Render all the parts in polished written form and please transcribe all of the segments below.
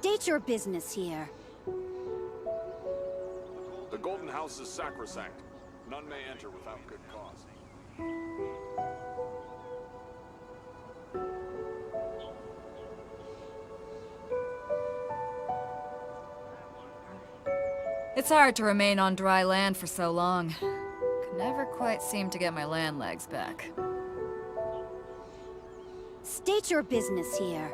State your business here. The Golden House is sacrosanct. None may enter without good cause. It's hard to remain on dry land for so long. Could never quite seem to get my land legs back. State your business here.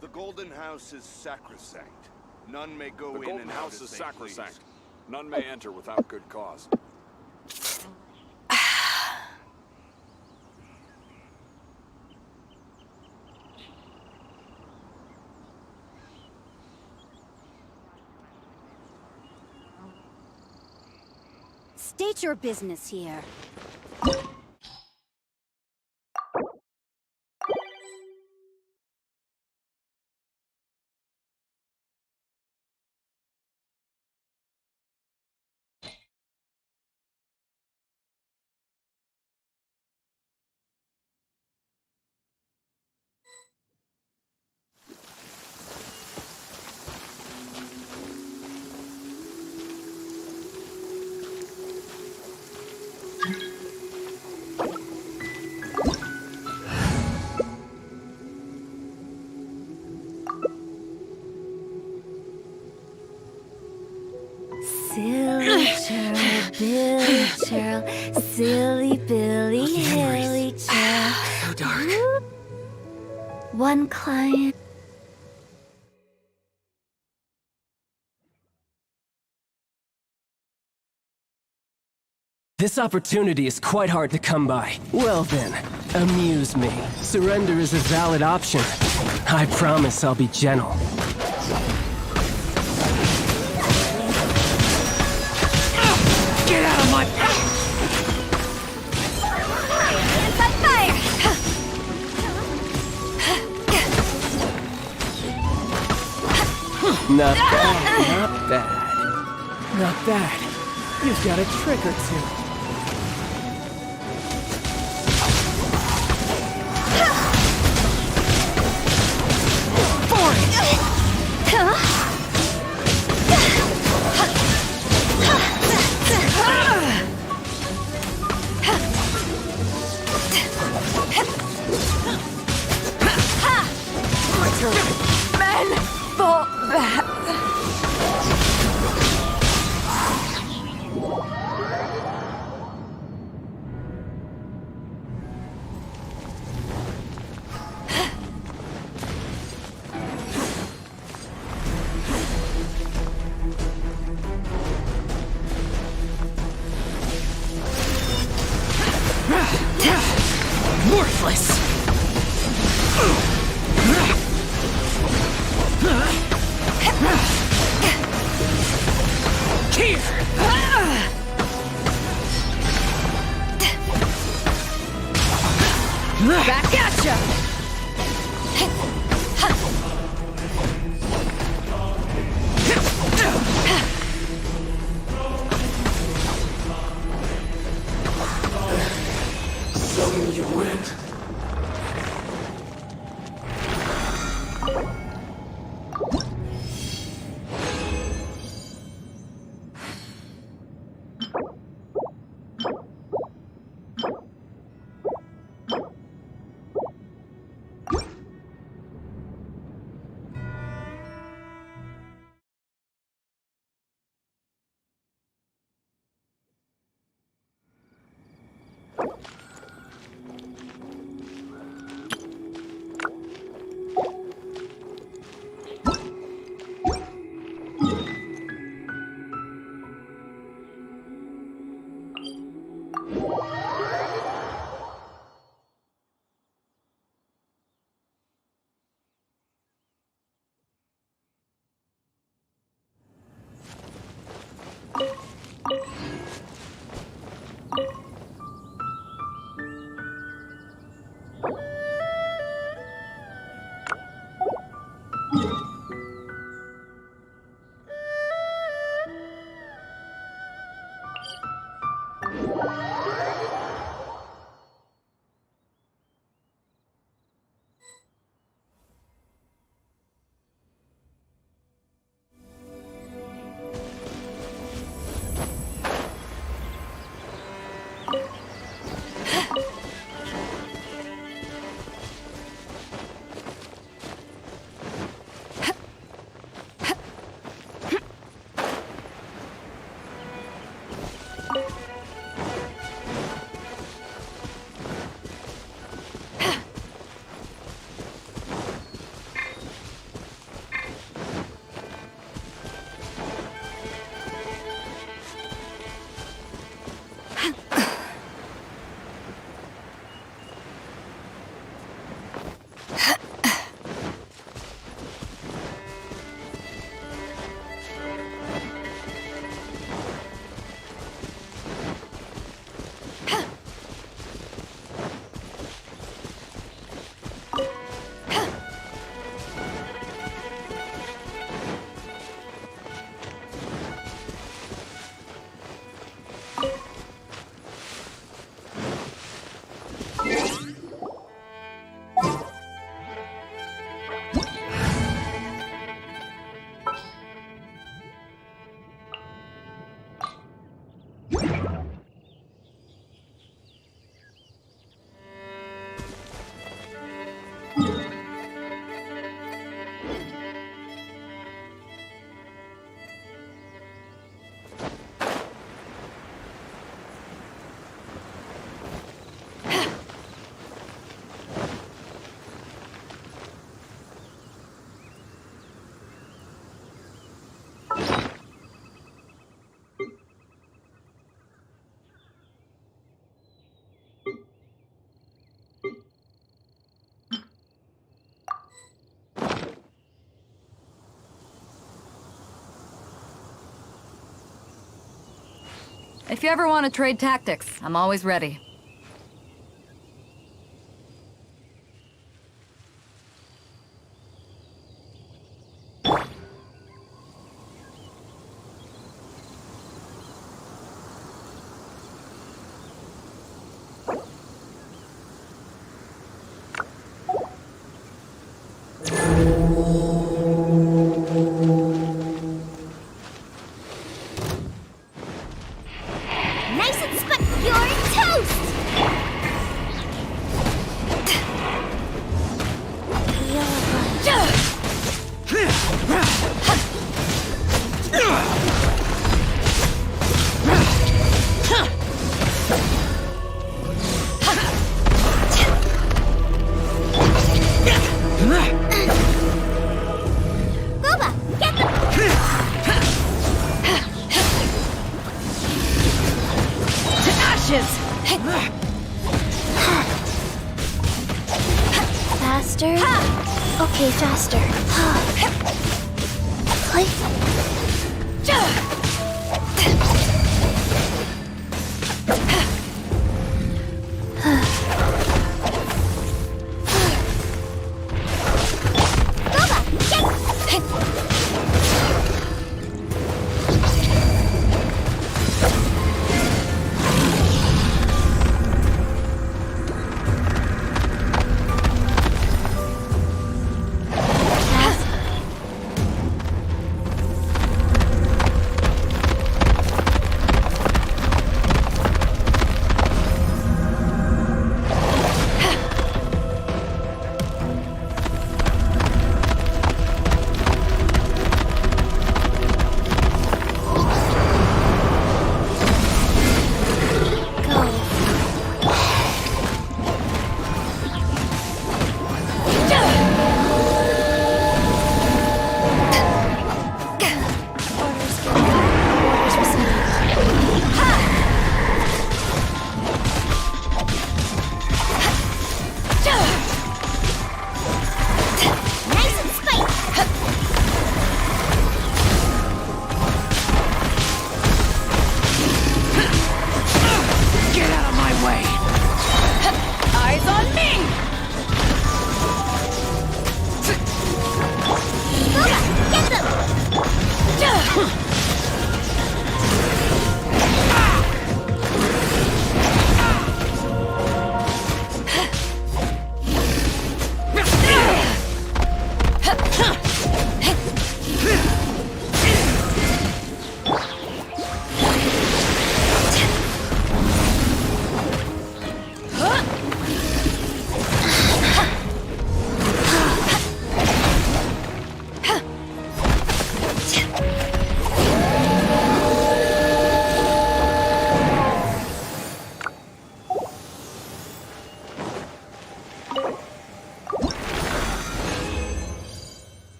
The Golden House is sacrosanct. None may go The in Golden and out House as is they sacrosanct. please. None may enter without good cause. State your business here. Silly churl, Billy churl, silly Billy, hilly churl. So dark. One client. This opportunity is quite hard to come by. Well then, amuse me. Surrender is a valid option. I promise I'll be gentle. Get out of my path! Not bad, not bad. Not bad. You've got a trick or two. Men, fall back. Worthless! Here! Back at ya! So you win. If you ever want to trade tactics, I'm always ready. Nice and spun. You're toast! Booba, get the... To ashes! Faster? Okay, faster. Click.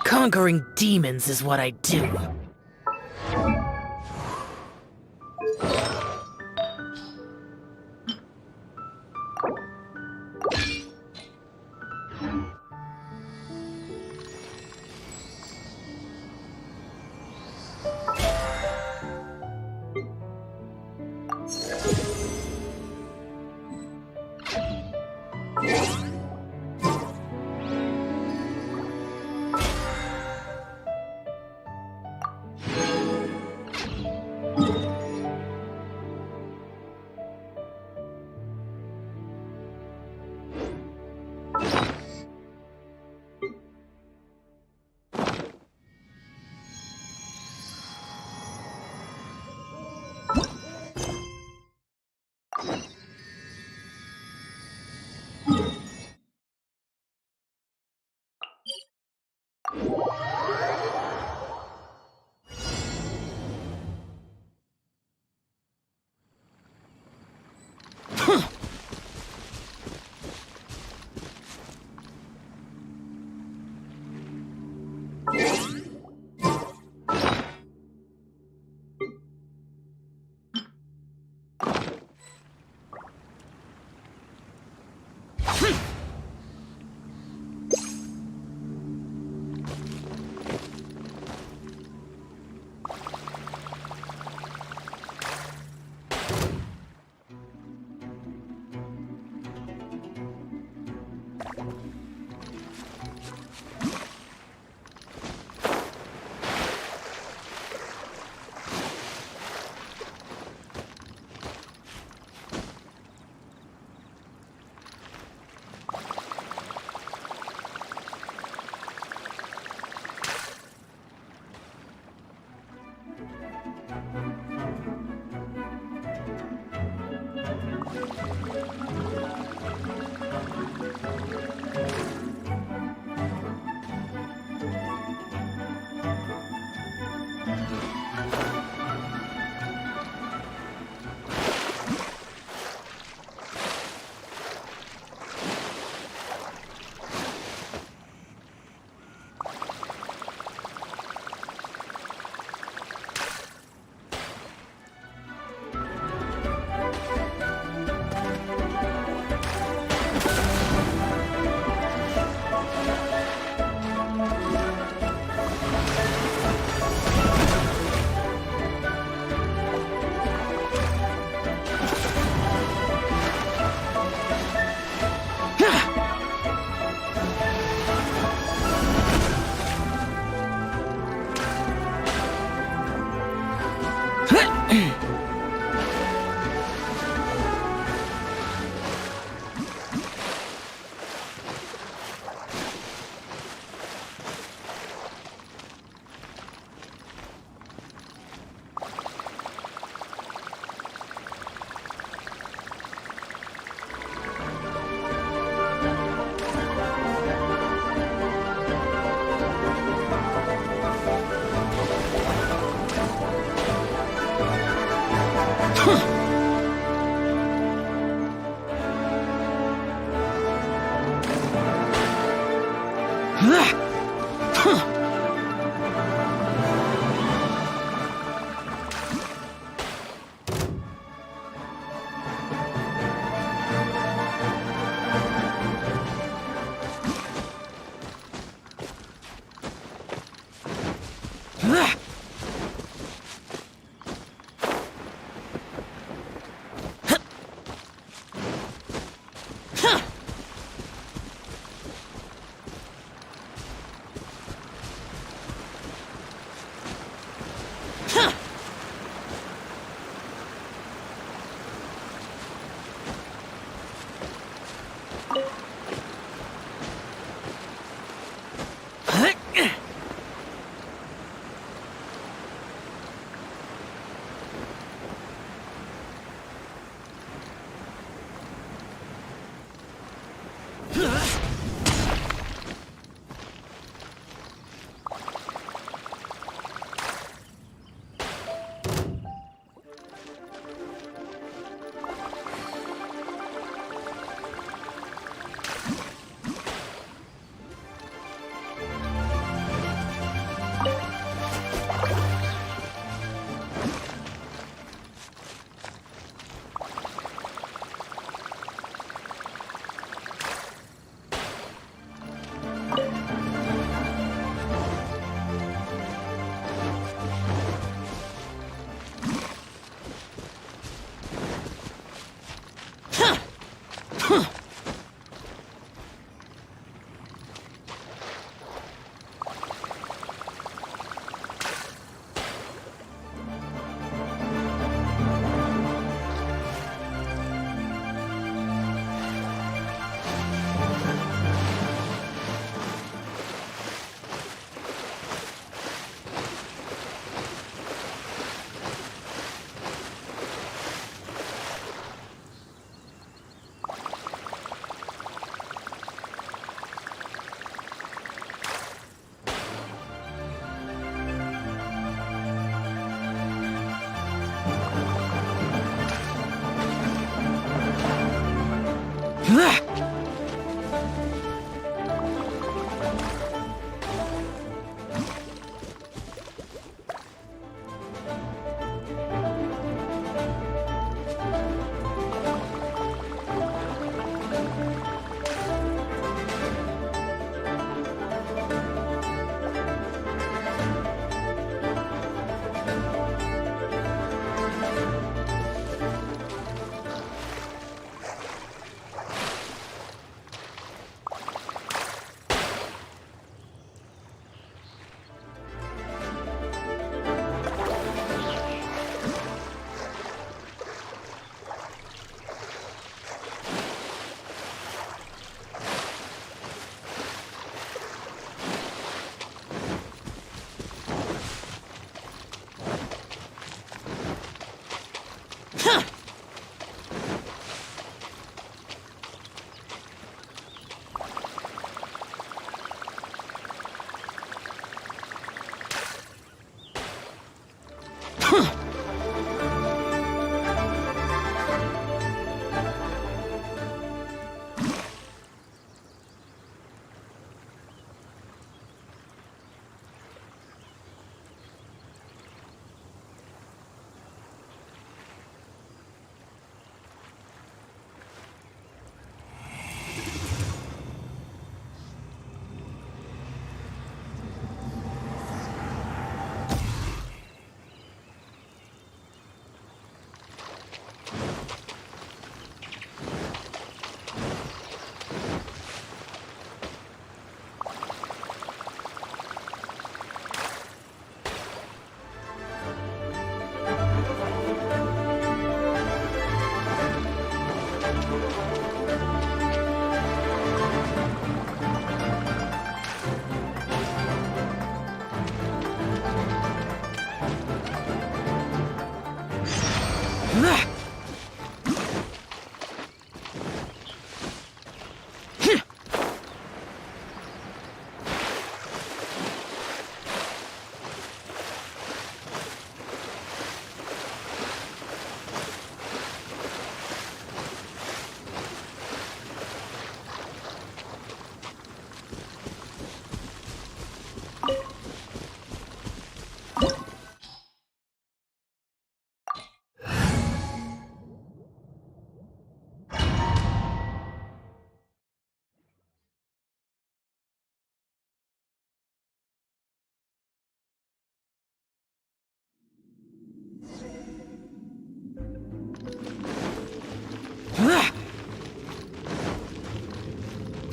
Conquering demons is what I do.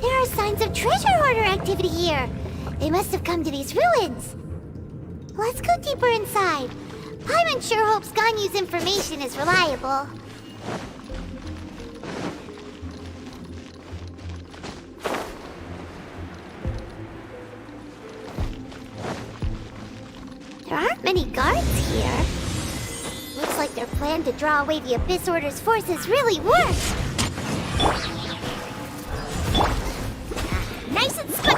There are signs of treasure hoarder activity here. They must have come to these ruins. Let's go deeper inside. Paimon sure hopes Ganyu's information is reliable. There aren't many guards here. Looks like their plan to draw away the Abyss Order's forces really worked. Nice and split.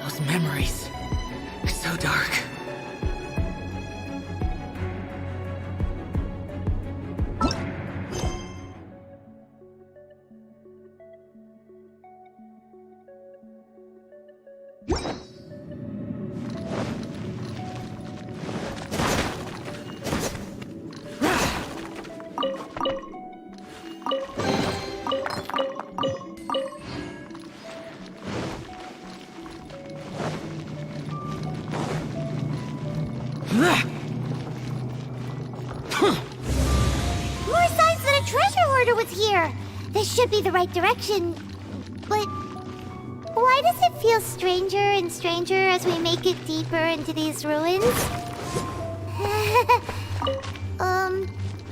Those memories are so dark. More signs that a treasure hoarder was here! This should be the right direction, but why does it feel stranger and stranger as we make it deeper into these ruins?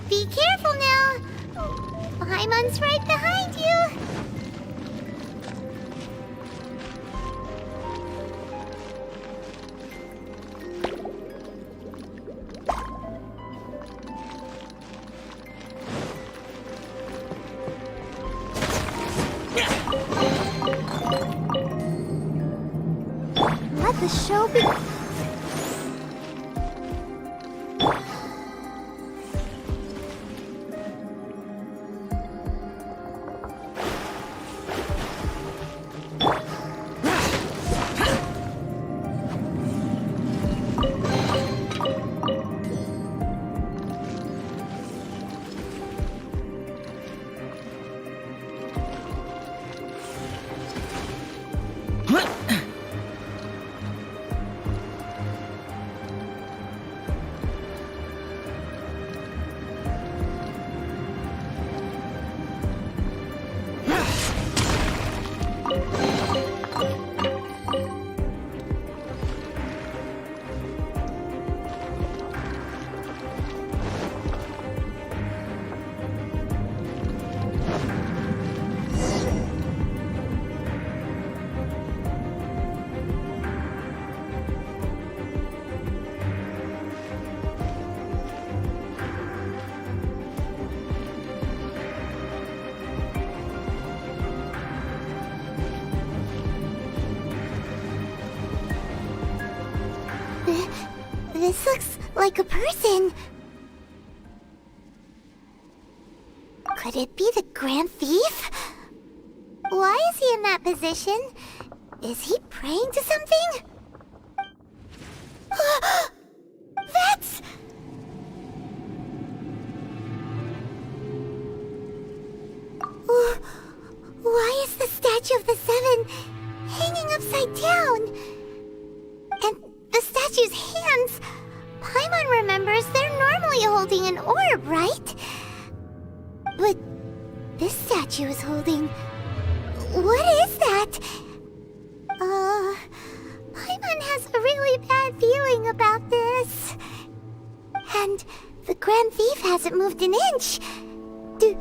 Be careful now! Paimon's right behind you! Let the show be... This looks like a person. Could it be the Grand Thief? Why is he in that position? Is he praying to something? That's... Why is the Statue of the Seven hanging upside down? And the statue's hands... Paimon remembers they're normally holding an orb, right? But this statue is holding... What is that? Paimon has a really bad feeling about this. And the Grand Thief hasn't moved an inch. Do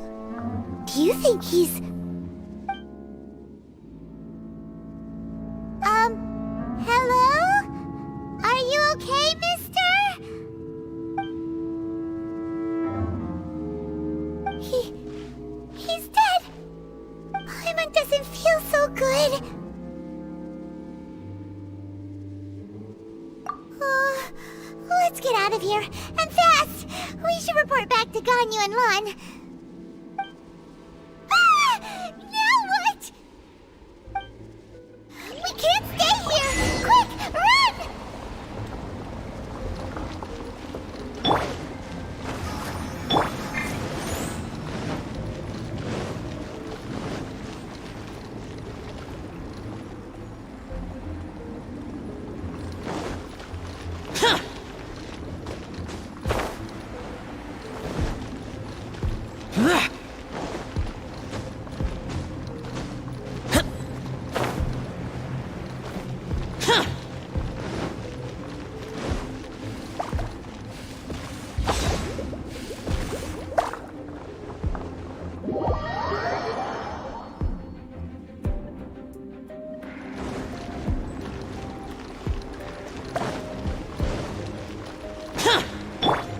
you think he's... Hello? Are you okay, mister? He's dead. Paimon doesn't feel so good. Let's get out of here, and fast! We should report back to Ganyu and Lon. Now what? We can't stay here! Quick, run!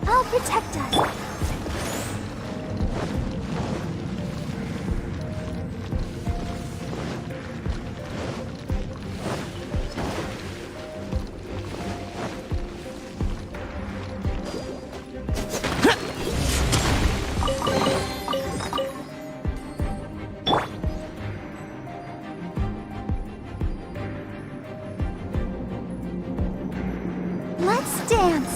I'll protect us. Let's dance.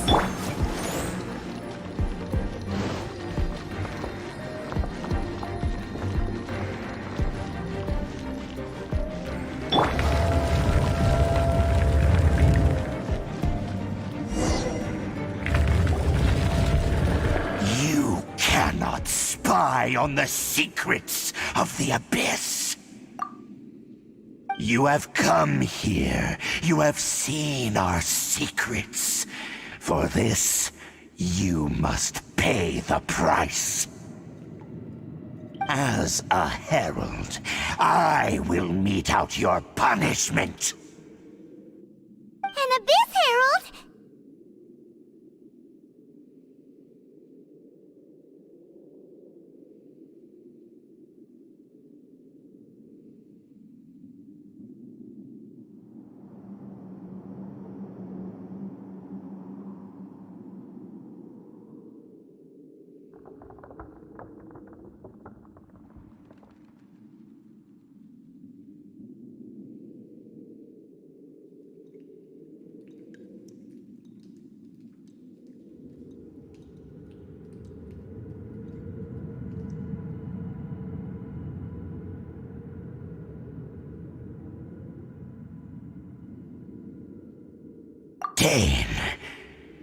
You cannot spy on the secrets of the Abyss. You have come here. You have seen our secrets. For this, you must pay the price. As a herald, I will mete out your punishment. An Abyss Herald?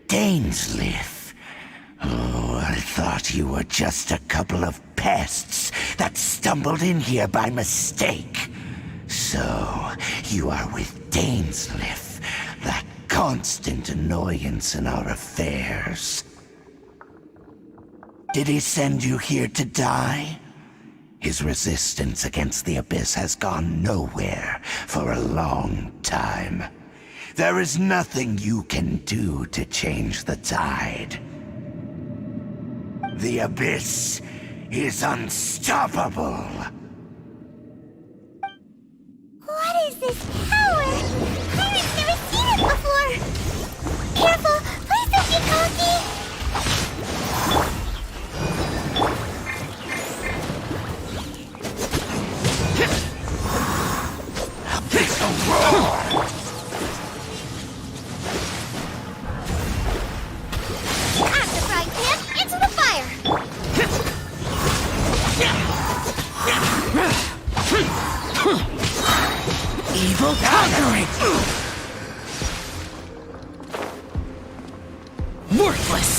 Dainsleif. Oh, I thought you were just a couple of pests that stumbled in here by mistake. So, you are with Dainsleif, that constant annoyance in our affairs. Did he send you here to die? His resistance against the Abyss has gone nowhere for a long time. There is nothing you can do to change the tide. The Abyss is unstoppable. What is this power? I've never seen it before. Careful, please don't get cocky. It's a roar! Out the frying pan, into the fire. Evil conquering! Worthless!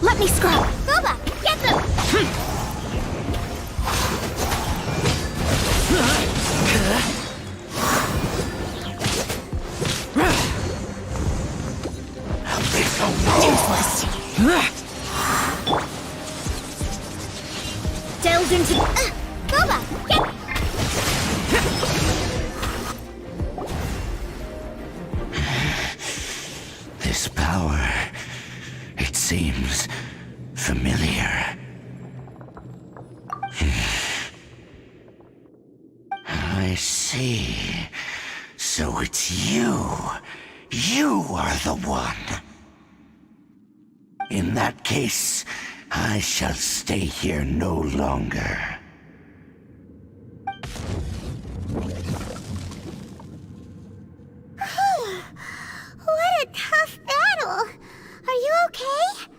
Let me scrub. Boba, get them. Useless! Delved into... Boba, get... This power, it seems familiar. I see. So it's you. You are the one. In that case, I shall stay here no longer. What a tough battle. Are you okay?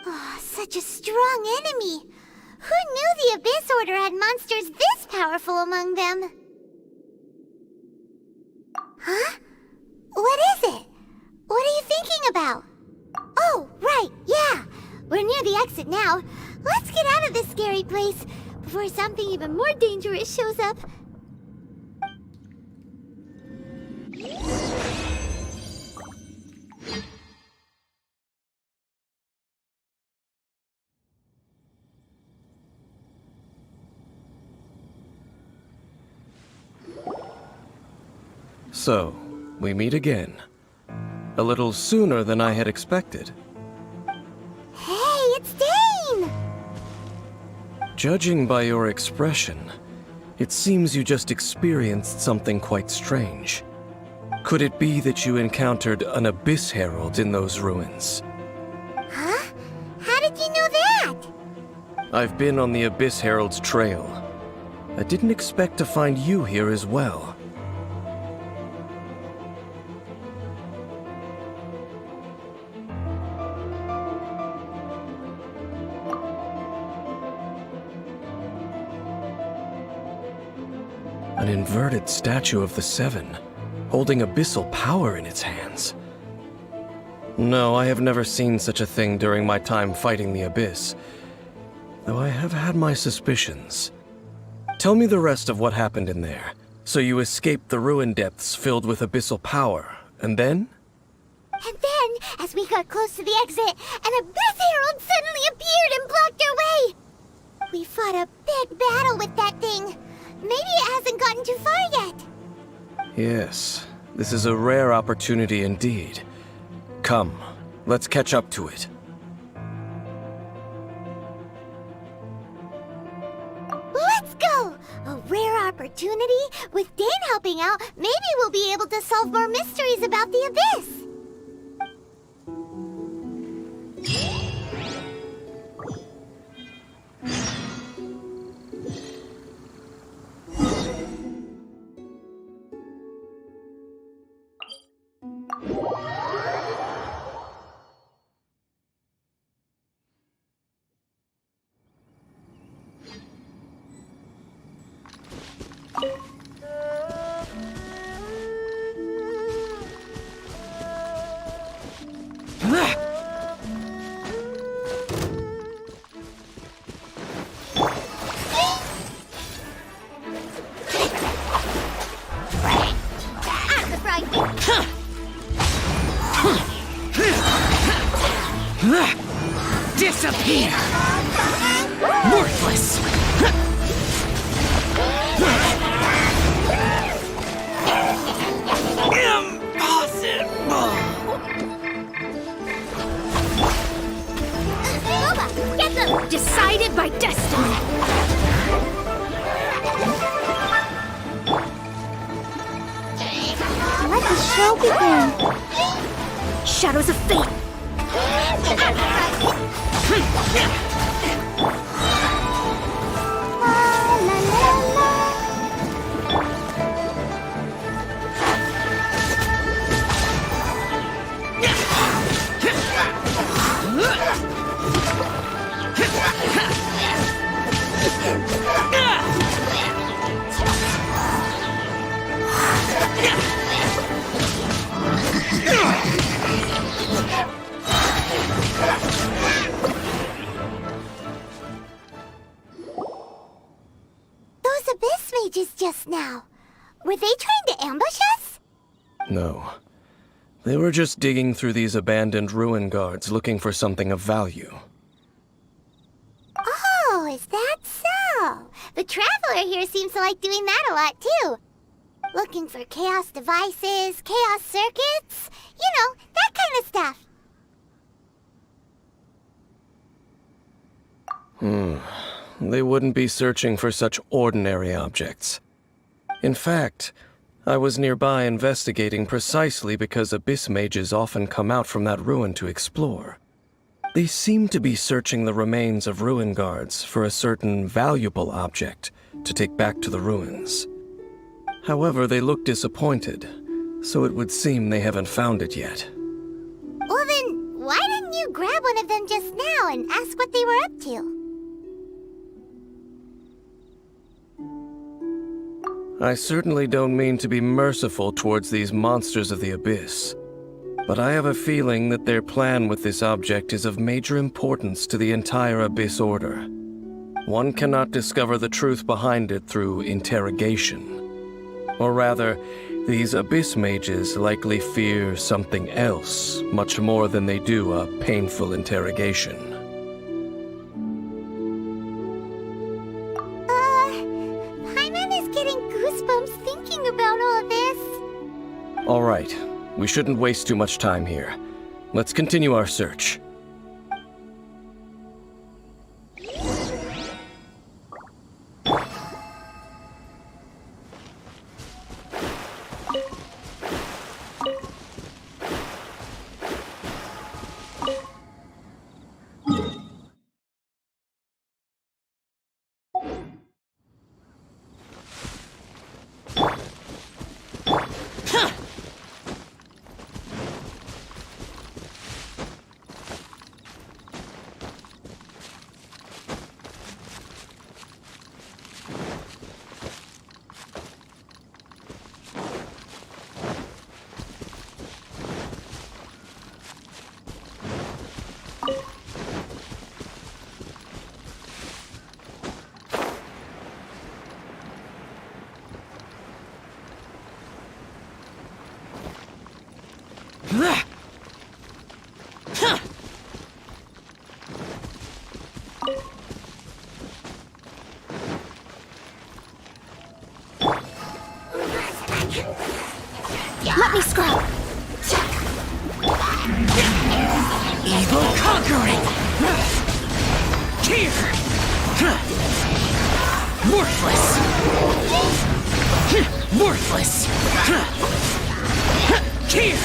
Oh, such a strong enemy. Who knew the Abyss Order had monsters this powerful among them? Huh? What is it? What are you thinking about? Oh, right, yeah. We're near the exit now. Let's get out of this scary place before something even more dangerous shows up. So, we meet again. A little sooner than I had expected. Hey, it's Dane! Judging by your expression, it seems you just experienced something quite strange. Could it be that you encountered an Abyss Herald in those ruins? Huh? How did you know that? I've been on the Abyss Herald's trail. I didn't expect to find you here as well. An inverted statue of the Seven, holding abyssal power in its hands. No, I have never seen such a thing during my time fighting the Abyss, though I have had my suspicions. Tell me the rest of what happened in there. So you escaped the ruin depths filled with abyssal power, and then? And then, as we got close to the exit, an Abyss Herald suddenly appeared and blocked our way! We fought a big battle with that thing. Maybe it hasn't gotten too far yet. Yes, this is a rare opportunity indeed. Come, let's catch up to it. Let's go! A rare opportunity? With Dane helping out, maybe we'll be able to solve more mysteries about the Abyss! Disappear! Worthless! Impossible! Boba, get them! Decided by destiny. Let the show begin. Shadows of fate. La la la la. Those Abyss mages just now. Were they trying to ambush us? No. They were just digging through these abandoned ruin guards looking for something of value. Oh, is that so? The Traveler here seems to like doing that a lot, too. Looking for chaos devices, chaos circuits, you know, that kind of stuff. They wouldn't be searching for such ordinary objects. In fact, I was nearby investigating precisely because Abyss mages often come out from that ruin to explore. They seem to be searching the remains of ruin guards for a certain valuable object to take back to the ruins. However, they look disappointed, so it would seem they haven't found it yet. Well then, why didn't you grab one of them just now and ask what they were up to? I certainly don't mean to be merciful towards these monsters of the Abyss, but I have a feeling that their plan with this object is of major importance to the entire Abyss Order. One cannot discover the truth behind it through interrogation. Or rather, these Abyss mages likely fear something else much more than they do a painful interrogation. Paimon is getting goosebumps thinking about all this. All right, we shouldn't waste too much time here. Let's continue our search. Let me scrub. Evil conquering! Here! Worthless! Worthless! Here!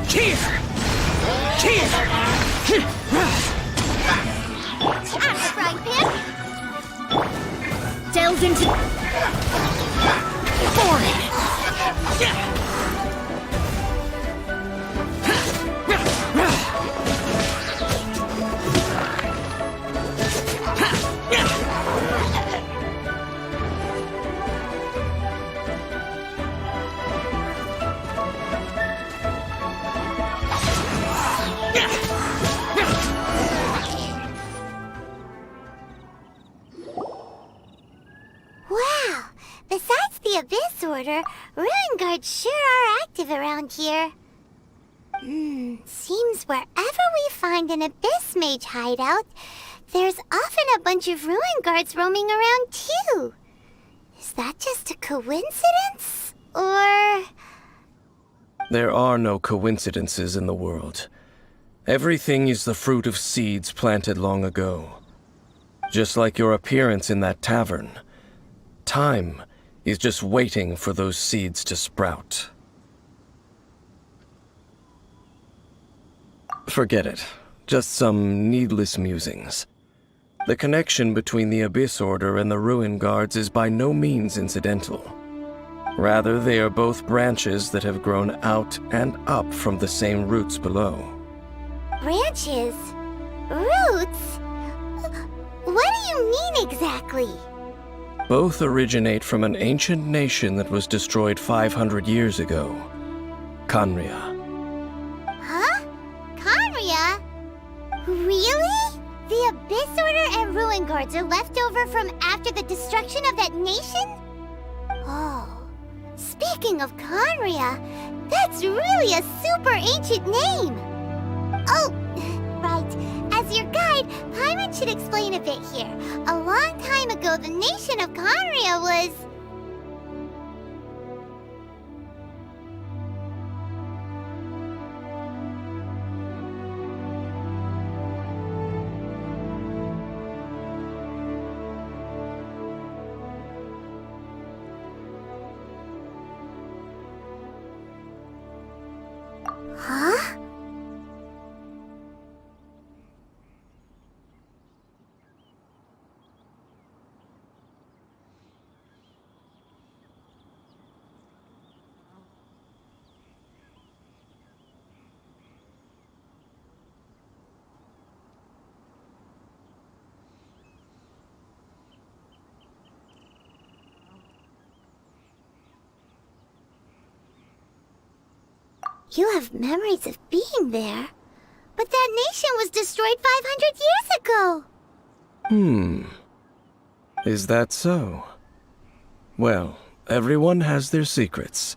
Here! Here! I'm the frying pan. Delved into... Foreign! Wow! Besides the Abyss Order, Ruin Guards sure are active around here. Seems wherever we find an Abyss Mage hideout, there's often a bunch of Ruin Guards roaming around too. Is that just a coincidence? Or... There are no coincidences in the world. Everything is the fruit of seeds planted long ago. Just like your appearance in that tavern. Time is just waiting for those seeds to sprout. Forget it. Just some needless musings. The connection between the Abyss Order and the Ruin Guards is by no means incidental. Rather, they are both branches that have grown out and up from the same roots below. branches? Roots? What do you mean exactly? Both originate from an ancient nation that was destroyed 500 years ago. Khaenri'ah. Huh? Khaenri'ah? Really? The Abyss Order and Ruin Guards are left over from after the destruction of that nation? Oh. Speaking of Khaenri'ah, that's really a super ancient name! Oh, right. As your guide, Tyrant should explain a bit here. A long time ago, the nation of Khaenri'ah was... Huh? You have memories of being there. But that nation was destroyed 500 years ago! Is that so? Well, everyone has their secrets.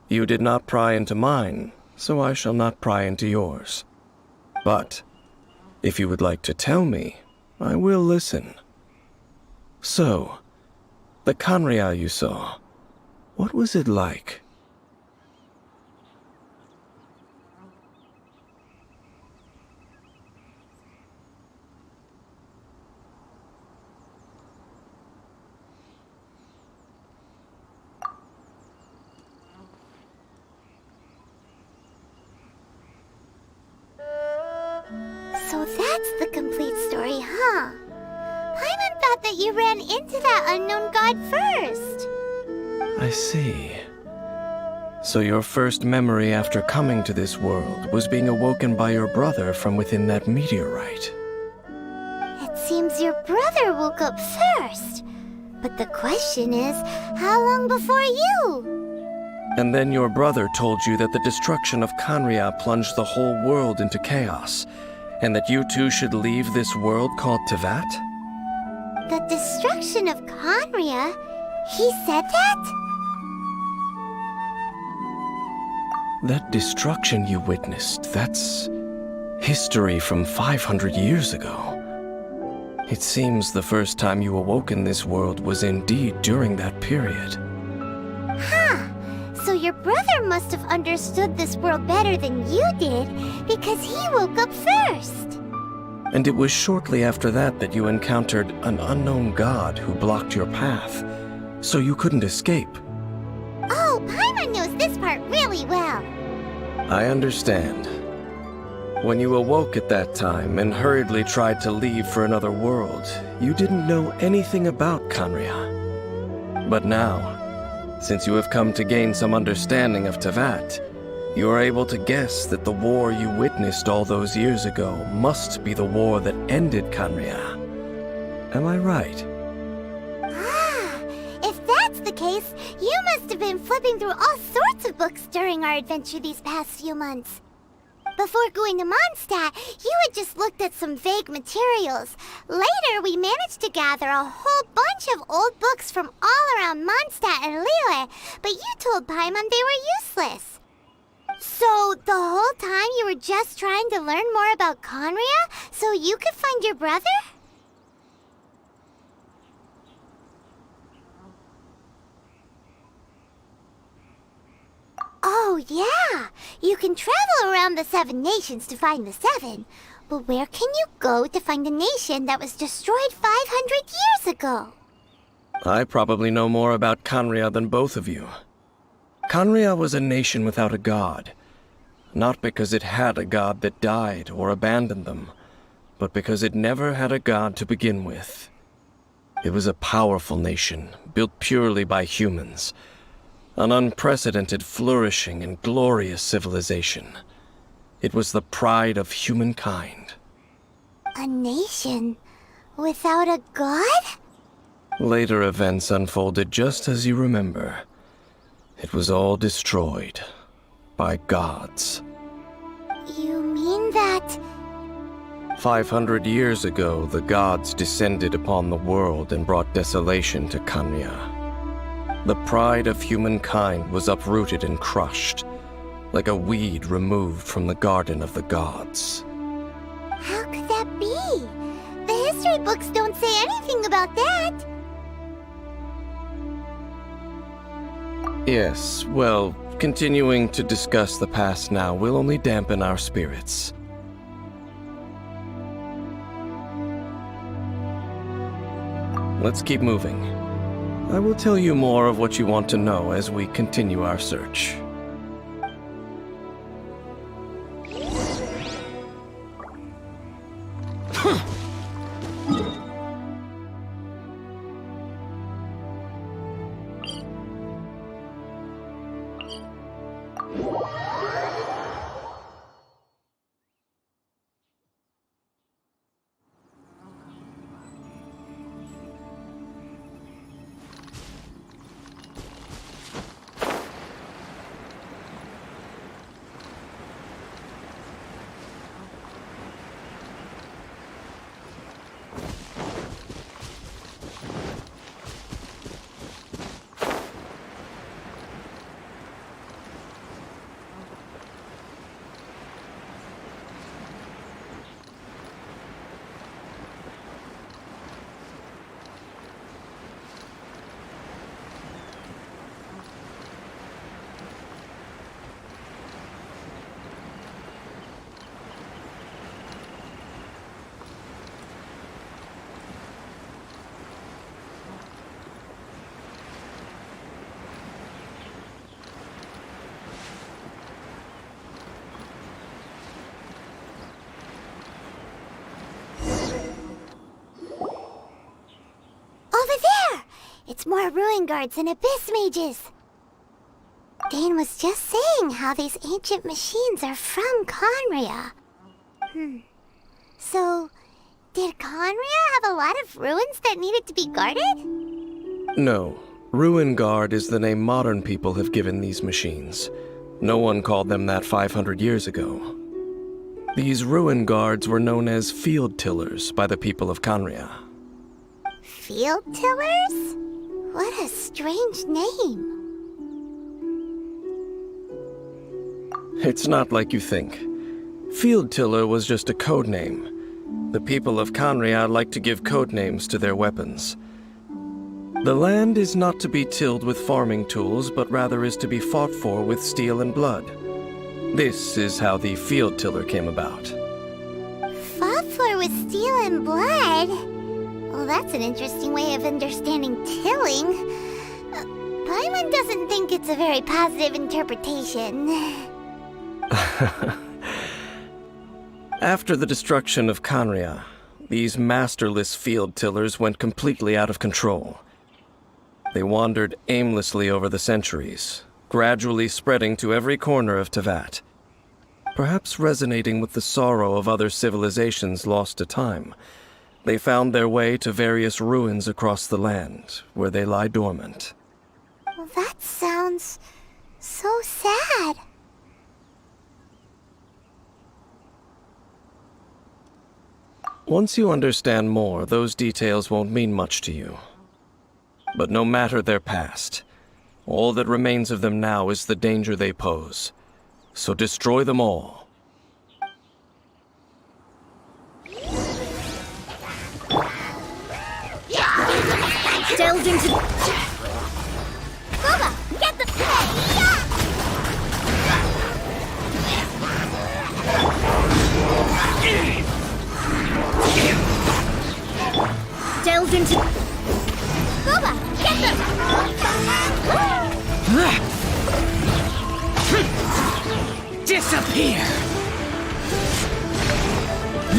You did not pry into mine, so I shall not pry into yours. But, if you would like to tell me, I will listen. So, the Khaenri'ah you saw, what was it like? So that's the complete story, huh? Paimon thought fortunate that you ran into that unknown god first. I see. So your first memory after coming to this world was being awoken by your brother from within that meteorite. It seems your brother woke up first. But the question is, how long before you? And then your brother told you that the destruction of Kanria plunged the whole world into chaos, and that you two should leave this world called Teyvat? The destruction of Kanria? He said that? That destruction you witnessed, that's history from 500 years ago. It seems the first time you awoke in this world was indeed during that period. Huh. So your brother must have understood this world better than you did, because he woke up first. And it was shortly after that that you encountered an unknown god who blocked your path, so you couldn't escape. Oh, Paimon knows this part really well. I understand. When you awoke at that time and hurriedly tried to leave for another world, you didn't know anything about Kanria. But now, since you have come to gain some understanding of Teyvat, you are able to guess that the war you witnessed all those years ago must be the war that ended Kanria. Am I right? If that's the case, you must have been flipping through all sorts of books during our adventure these past few months. Before going to Mondstadt, you had just looked at some vague materials. Later, we managed to gather a whole bunch of old books from all around Mondstadt and Liyue, but you told Paimon they were useless. So, the whole time you were just trying to learn more about Kanria so you could find your brother? Oh, yeah! You can travel around the 7 nations to find the 7. But where can you go to find a nation that was destroyed 500 years ago? I probably know more about Kanria than both of you. Kanria was a nation without a god. Not because it had a god that died or abandoned them, but because it never had a god to begin with. It was a powerful nation, built purely by humans. An unprecedented, flourishing, and glorious civilization. It was the pride of humankind. A nation without a god? Later events unfolded just as you remember. It was all destroyed by gods. You mean that... 500 years ago, the gods descended upon the world and brought desolation to Kanria. The pride of humankind was uprooted and crushed, like a weed removed from the garden of the gods. How could that be? The history books don't say anything about that. Yes, well, continuing to discuss the past now will only dampen our spirits. Let's keep moving. I will tell you more of what you want to know as we continue our search. It's more ruin guards and abyss mages. Dane was just saying how these ancient machines are from Conria. So, did Conria have a lot of ruins that needed to be guarded? No. Ruin Guard is the name modern people have given these machines. No one called them that 500 years ago. These ruin guards were known as field tillers by the people of Conria. Field tillers? What a strange name. It's not like you think. Field Tiller was just a code name. The people of Conria like to give code names to their weapons. The land is not to be tilled with farming tools, but rather is to be fought for with steel and blood. This is how the Field Tiller came about. Fought for with steel and blood? Well, that's an interesting way of understanding tilling. Paimon doesn't think it's a very positive interpretation. After the destruction of Conria, these masterless field tillers went completely out of control. They wandered aimlessly over the centuries, gradually spreading to every corner of Teyvat. Perhaps resonating with the sorrow of other civilizations lost to time, they found their way to various ruins across the land, where they lie dormant. Well, that sounds so sad. Once you understand more, those details won't mean much to you. But no matter their past, all that remains of them now is the danger they pose. So destroy them all. Delved into... Bubba, get the... Delved into... Bubba, get them! Disappear!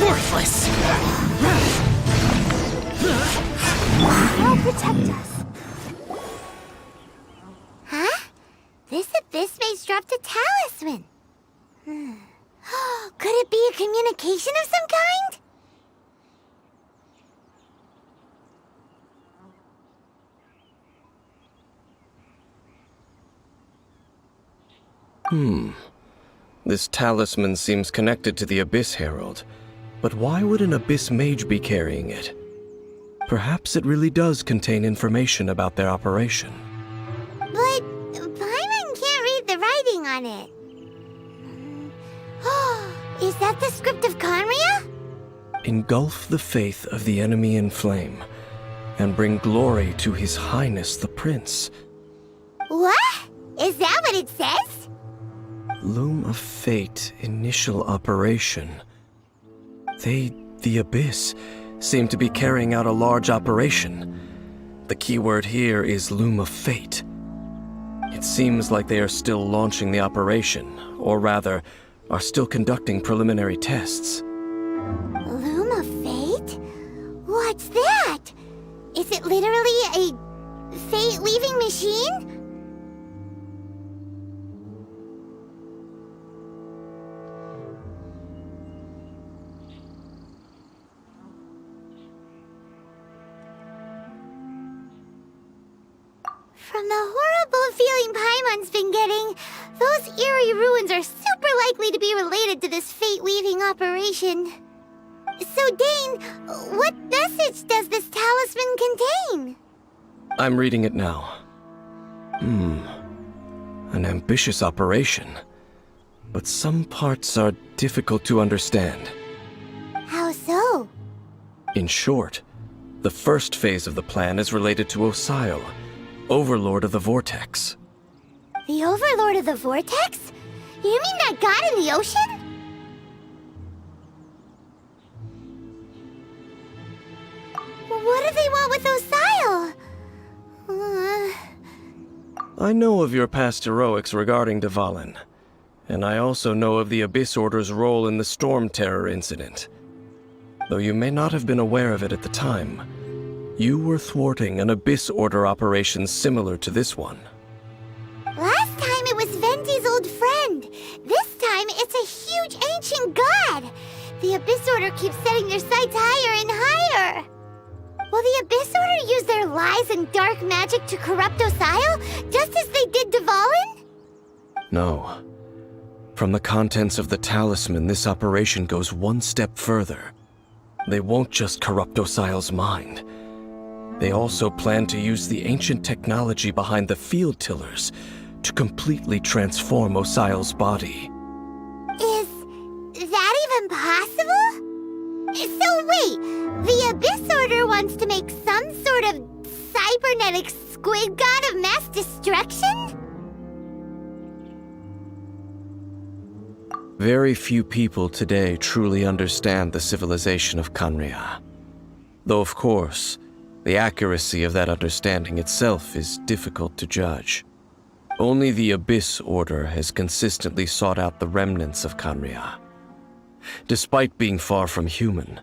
Worthless! They'll protect us. Huh? This abyss maze dropped a talisman. Could it be a communication of some kind? This talisman seems connected to the Abyss Herald. But why would an Abyss Mage be carrying it? Perhaps it really does contain information about their operation. But Paimon can't read the writing on it. Is that the script of Conria? Engulf the faith of the enemy in flame, and bring glory to His Highness the Prince. What? Is that what it says? Loom of Fate, initial operation. They, the Abyss, seem to be carrying out a large operation. The keyword here is Loom of Fate. It seems like they are still launching the operation, or rather, are still conducting preliminary tests. Loom of Fate? What's that? Is it literally a fate-weaving machine? From the horrible feeling Paimon's been getting, those eerie ruins are super likely to be related to this fate-weaving operation. So, Dane, what message does this talisman contain? I'm reading it now. An ambitious operation. But some parts are difficult to understand. How so? In short, the first phase of the plan is related to Osial, Overlord of the Vortex. The Overlord of the Vortex? You mean that god in the ocean? What do they want with Osial? I know of your past heroics regarding Dvalin, and I also know of the Abyss Order's role in the Storm Terror incident. Though you may not have been aware of it at the time, You were thwarting an Abyss Order operation similar to this one. Last time it was Venti's old friend. This time it's a huge ancient god. The Abyss Order keeps setting their sights higher and higher. Will the Abyss Order use their lies and dark magic to corrupt Osile, just as they did Dvalin? No. From the contents of the talisman, this operation goes one step further. They won't just corrupt Osile's mind. They also plan to use the ancient technology behind the field tillers to completely transform Osile's body. Is that even possible? So wait, the Abyss Order wants to make some sort of cybernetic squid god of mass destruction? Very few people today truly understand the civilization of Khaenri'ah. Though of course, the accuracy of that understanding itself is difficult to judge. Only the Abyss Order has consistently sought out the remnants of Khaenri'ah. Despite being far from human,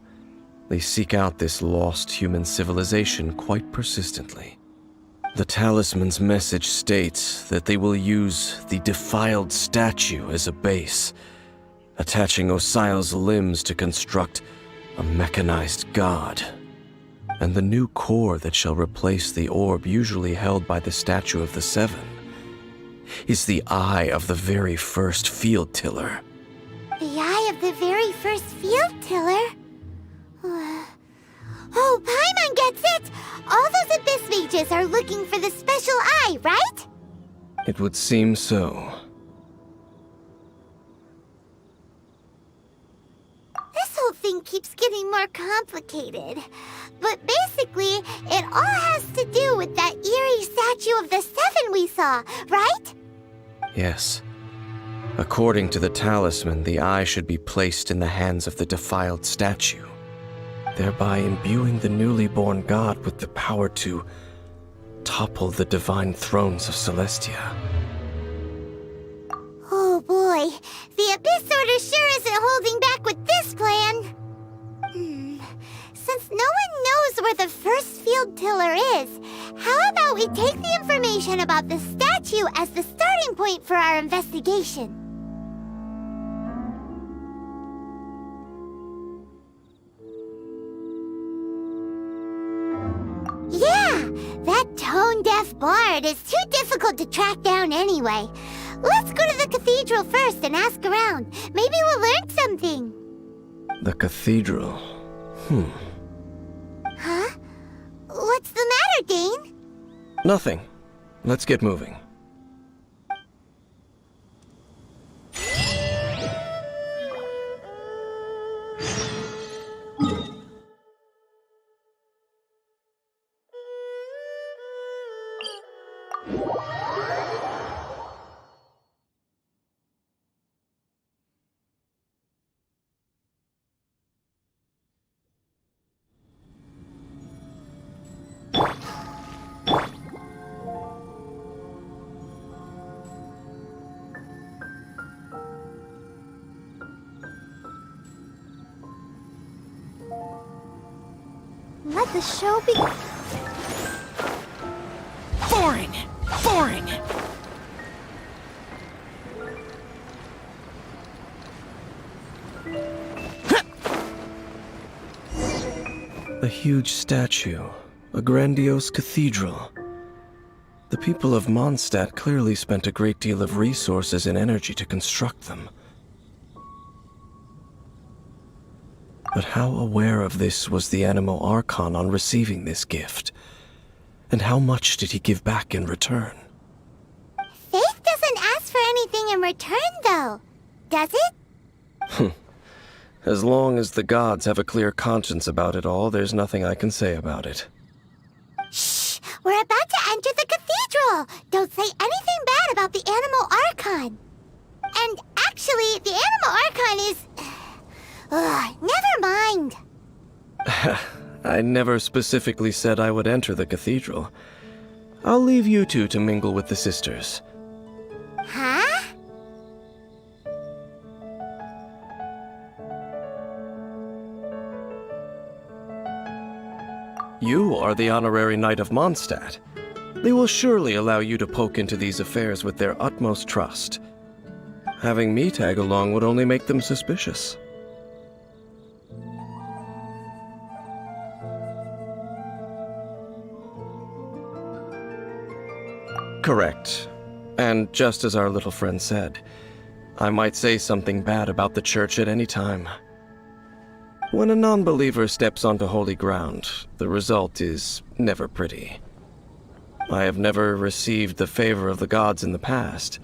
they seek out this lost human civilization quite persistently. The talisman's message states that they will use the defiled statue as a base, attaching Osile's limbs to construct a mechanized god. And the new core that shall replace the orb usually held by the Statue of the Seven is the eye of the very first field tiller. The eye of the very first field tiller? Oh, Paimon gets it! All those Abyss mages are looking for the special eye, right? It would seem so. This whole thing keeps getting more complicated. But basically, it all has to do with that eerie Statue of the Seven we saw, right? Yes. According to the talisman, the eye should be placed in the hands of the defiled statue, thereby imbuing the newly born god with the power to topple the divine thrones of Celestia. Oh boy, the Abyss Order sure isn't holding back with this plan. Since no one knows where the first field tiller is, how about we take the information about the statue as the starting point for our investigation? Yeah, that tone-deaf bard is too difficult to track down anyway. Let's go to the cathedral first and ask around. Maybe we'll learn something. The cathedral. Huh? What's the matter, Dane? Nothing. Let's get moving. Let the show be... Boring! Boring! A huge statue, a grandiose cathedral. The people of Mondstadt clearly spent a great deal of resources and energy to construct them. But how aware of this was the Animo Archon on receiving this gift? And how much did he give back in return? Faith doesn't ask for anything in return, though. Does it? As long as the gods have a clear conscience about it all, there's nothing I can say about it. Shh! We're about to enter the cathedral! Don't say anything bad about the Animo Archon. And actually, the Animo Archon is... never mind. I never specifically said I would enter the cathedral. I'll leave you two to mingle with the sisters. Huh? You are the honorary knight of Mondstadt. They will surely allow you to poke into these affairs with their utmost trust. Having me tag along would only make them suspicious. Correct. And just as our little friend said, I might say something bad about the church at any time. When a non-believer steps onto holy ground, the result is never pretty. I have never received the favor of the gods in the past.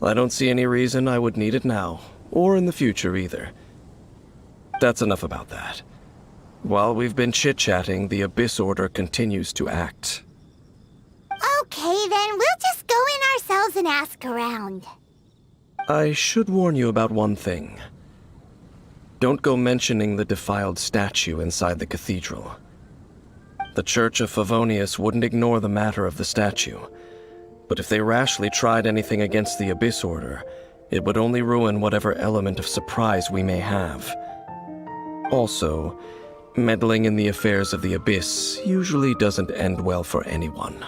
I don't see any reason I would need it now, or in the future either. That's enough about that. While we've been chit-chatting, the Abyss Order continues to act. Okay, then we'll just go in ourselves and ask around. I should warn you about one thing. Don't go mentioning the defiled statue inside the cathedral. The Church of Favonius wouldn't ignore the matter of the statue, but if they rashly tried anything against the Abyss Order, it would only ruin whatever element of surprise we may have. Also, meddling in the affairs of the Abyss usually doesn't end well for anyone.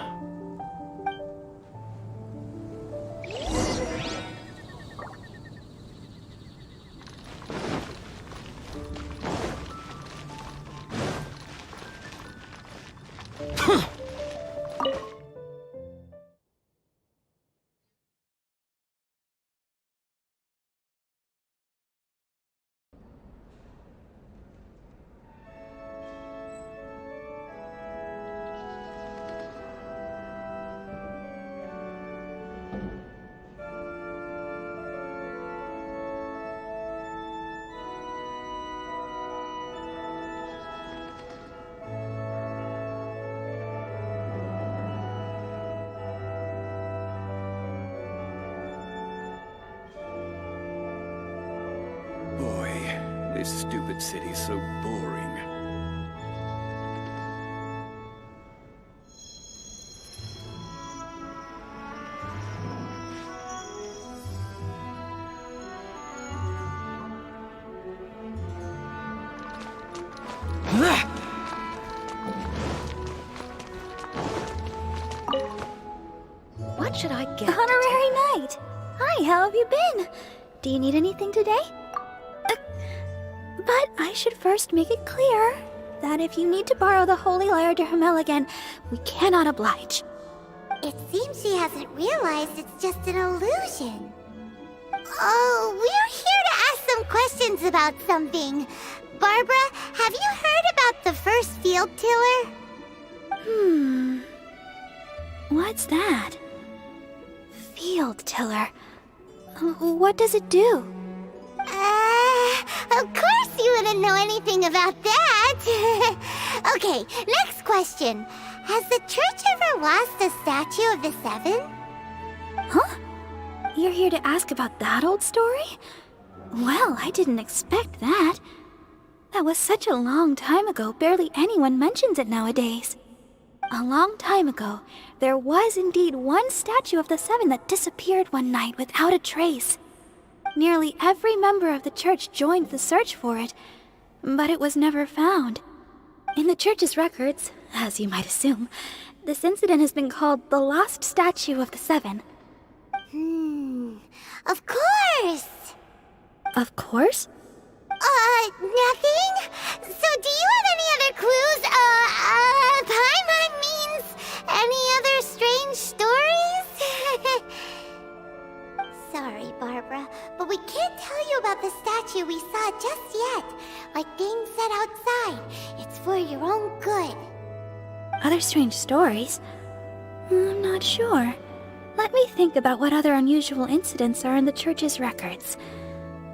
This stupid city's so boring. What should I get? Honorary Knight! Hi, how have you been? Do you need anything today? But I should first make it clear that if you need to borrow the Holy Lyre to Hermel again, we cannot oblige. It seems she hasn't realized it's just an illusion. Oh, we're here to ask some questions about something. Barbara, have you heard about the first field tiller? What's that? Field tiller. What does it do? Of course you wouldn't know anything about that. Okay, next question. Has the church ever lost a statue of the Seven? Huh? You're here to ask about that old story? Well, I didn't expect that. That was such a long time ago, barely anyone mentions it nowadays. A long time ago, there was indeed one statue of the Seven that disappeared one night without a trace. Nearly every member of the church joined the search for it, but it was never found. In the church's records, as you might assume, this incident has been called the Lost Statue of the Seven. Of course! Of course? Nothing? So do you have any other clues? Paimon means any other strange stories? Sorry, Barbara, but we can't tell you about the statue we saw just yet. Like Dane said outside, it's for your own good. Other strange stories? I'm not sure. Let me think about what other unusual incidents are in the church's records.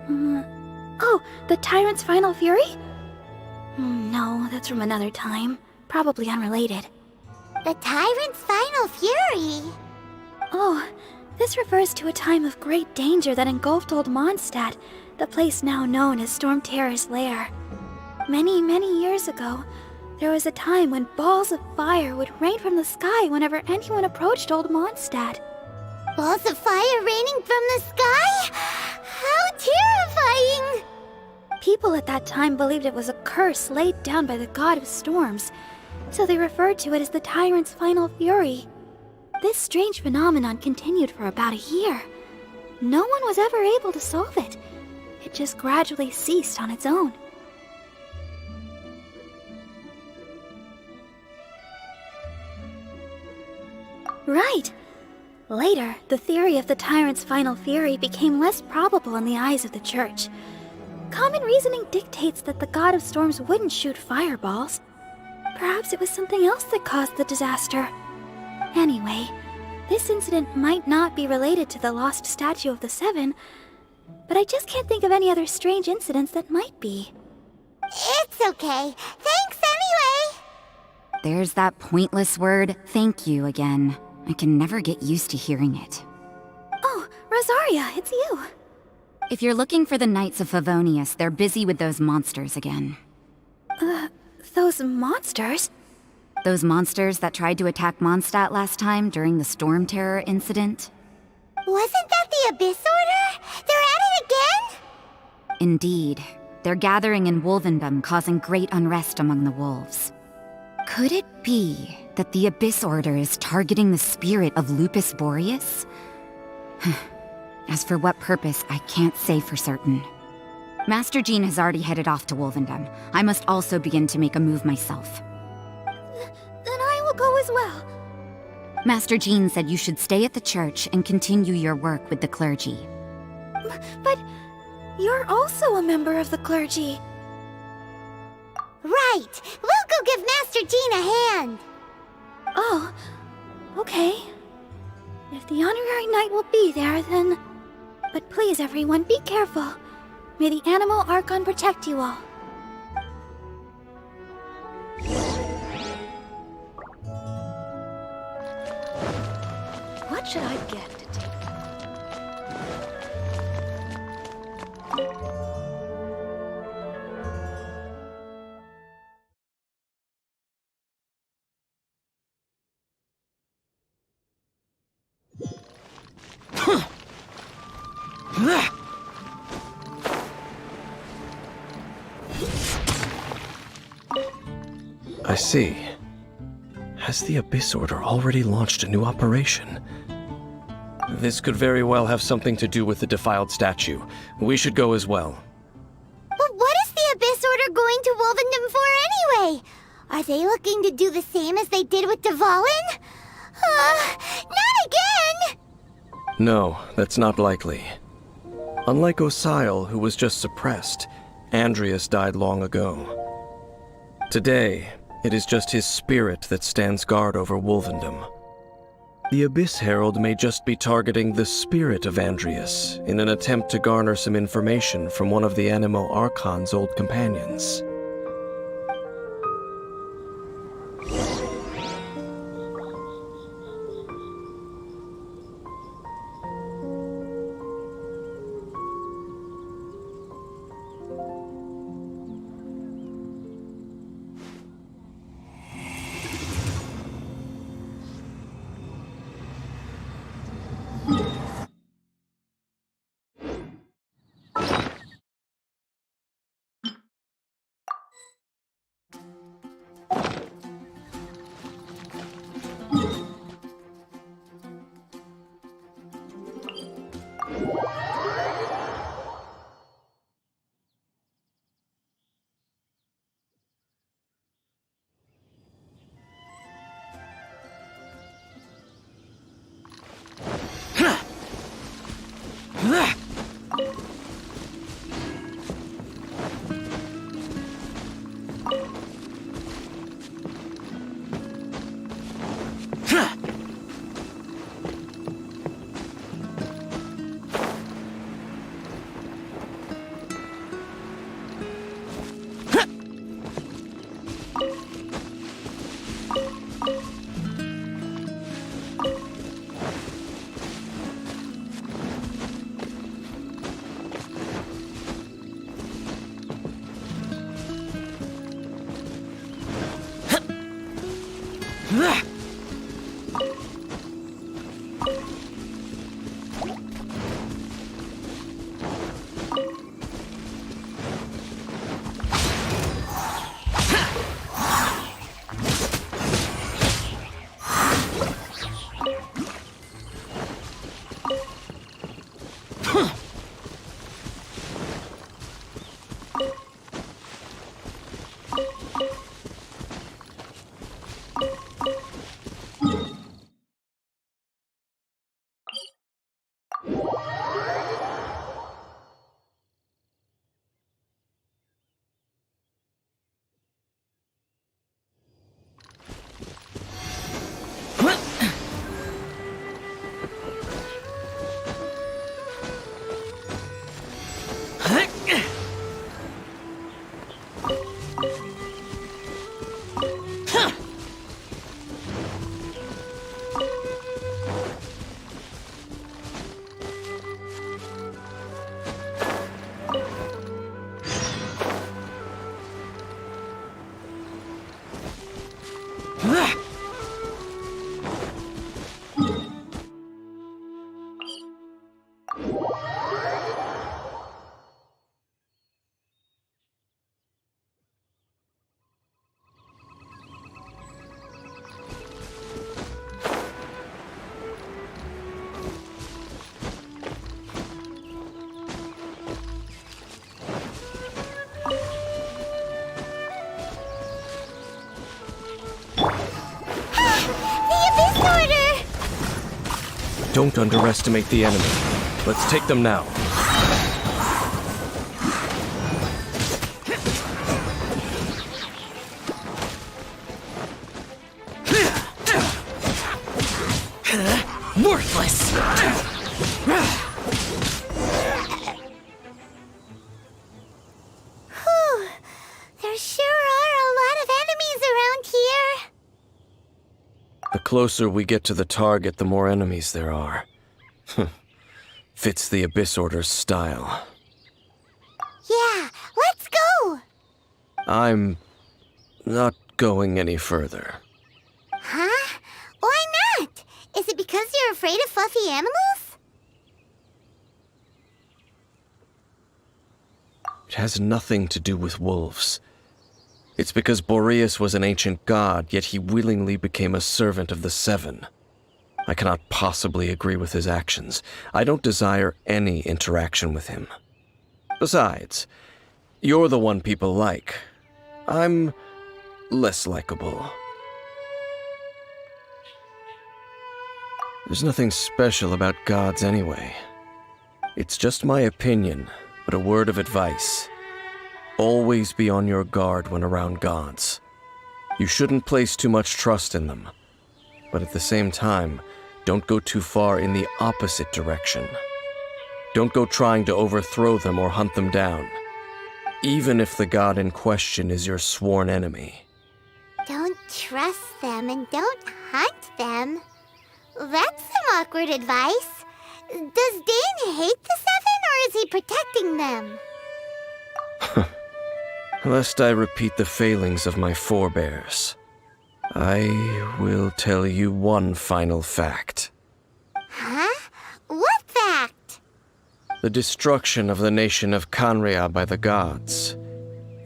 Oh, the Tyrant's final fury? No, that's from another time. Probably unrelated. The Tyrant's final fury? Oh, this refers to a time of great danger that engulfed old Mondstadt, the place now known as Storm Terror's lair. Many, many years ago, there was a time when balls of fire would rain from the sky whenever anyone approached old Mondstadt. Balls of fire raining from the sky? How terrifying! People at that time believed it was a curse laid down by the god of storms. so they referred to it as the Tyrant's final fury. This strange phenomenon continued for about a year. No one was ever able to solve it. It just gradually ceased on its own. Right. Later, the theory of the Tyrant's final fury became less probable in the eyes of the Church. Common reasoning dictates that the God of Storms wouldn't shoot fireballs. Perhaps it was something else that caused the disaster. Anyway, this incident might not be related to the lost statue of the Seven, but I just can't think of any other strange incidents that might be. It's okay. Thanks anyway! There's that pointless word, thank you, again. I can never get used to hearing it. Oh, Rosaria, it's you. If you're looking for the Knights of Favonius, they're busy with those monsters again. Those monsters? Those monsters that tried to attack Mondstadt last time during the Storm Terror incident? Wasn't that the Abyss Order? They're at it again? Indeed. They're gathering in Wolvendom, causing great unrest among the wolves. Could it be that the Abyss Order is targeting the spirit of Lupus Boreas? As for what purpose, I can't say for certain. Master Jean has already headed off to Wolvendom. I must also begin to make a move myself. Then I will go as well. Master Jean said you should stay at the church and continue your work with the clergy. But you're also a member of the clergy. Right! We'll go give Master Jean a hand! Oh, okay. If the honorary knight will be there, then... But please, everyone, be careful. May the Animal Archon protect you all. What should I get to take? I see. Has the Abyss Order already launched a new operation? This could very well have something to do with the defiled statue. We should go as well. But what is the Abyss Order going to Wolvendom for anyway? Are they looking to do the same as they did with Dvalin? Not again! No, that's not likely. Unlike Osile, who was just suppressed, Andreas died long ago. Today, it is just his spirit that stands guard over Wolvendom. The Abyss Herald may just be targeting the spirit of Andreas in an attempt to garner some information from one of the Animo Archon's old companions. Don't underestimate the enemy. Let's take them now. Worthless! Whew. There sure are a lot of enemies around here. The closer we get to the target, the more enemies there are. Fits the Abyss Order's style. Yeah, let's go! I'm not going any further. Huh? Why not? Is it because you're afraid of fluffy animals? It has nothing to do with wolves. It's because Boreas was an ancient god, yet he willingly became a servant of the Seven. I cannot possibly agree with his actions. I don't desire any interaction with him. Besides, you're the one people like. I'm less likable. There's nothing special about gods anyway. It's just my opinion, but a word of advice. Always be on your guard when around gods. You shouldn't place too much trust in them, but at the same time, don't go too far in the opposite direction. Don't go trying to overthrow them or hunt them down, even if the god in question is your sworn enemy. Don't trust them and don't hunt them. That's some awkward advice. Does Dane hate the Seven, or is he protecting them? Lest I repeat the failings of my forebears, I will tell you one final fact. Huh? What fact? The destruction of the nation of Canria by the gods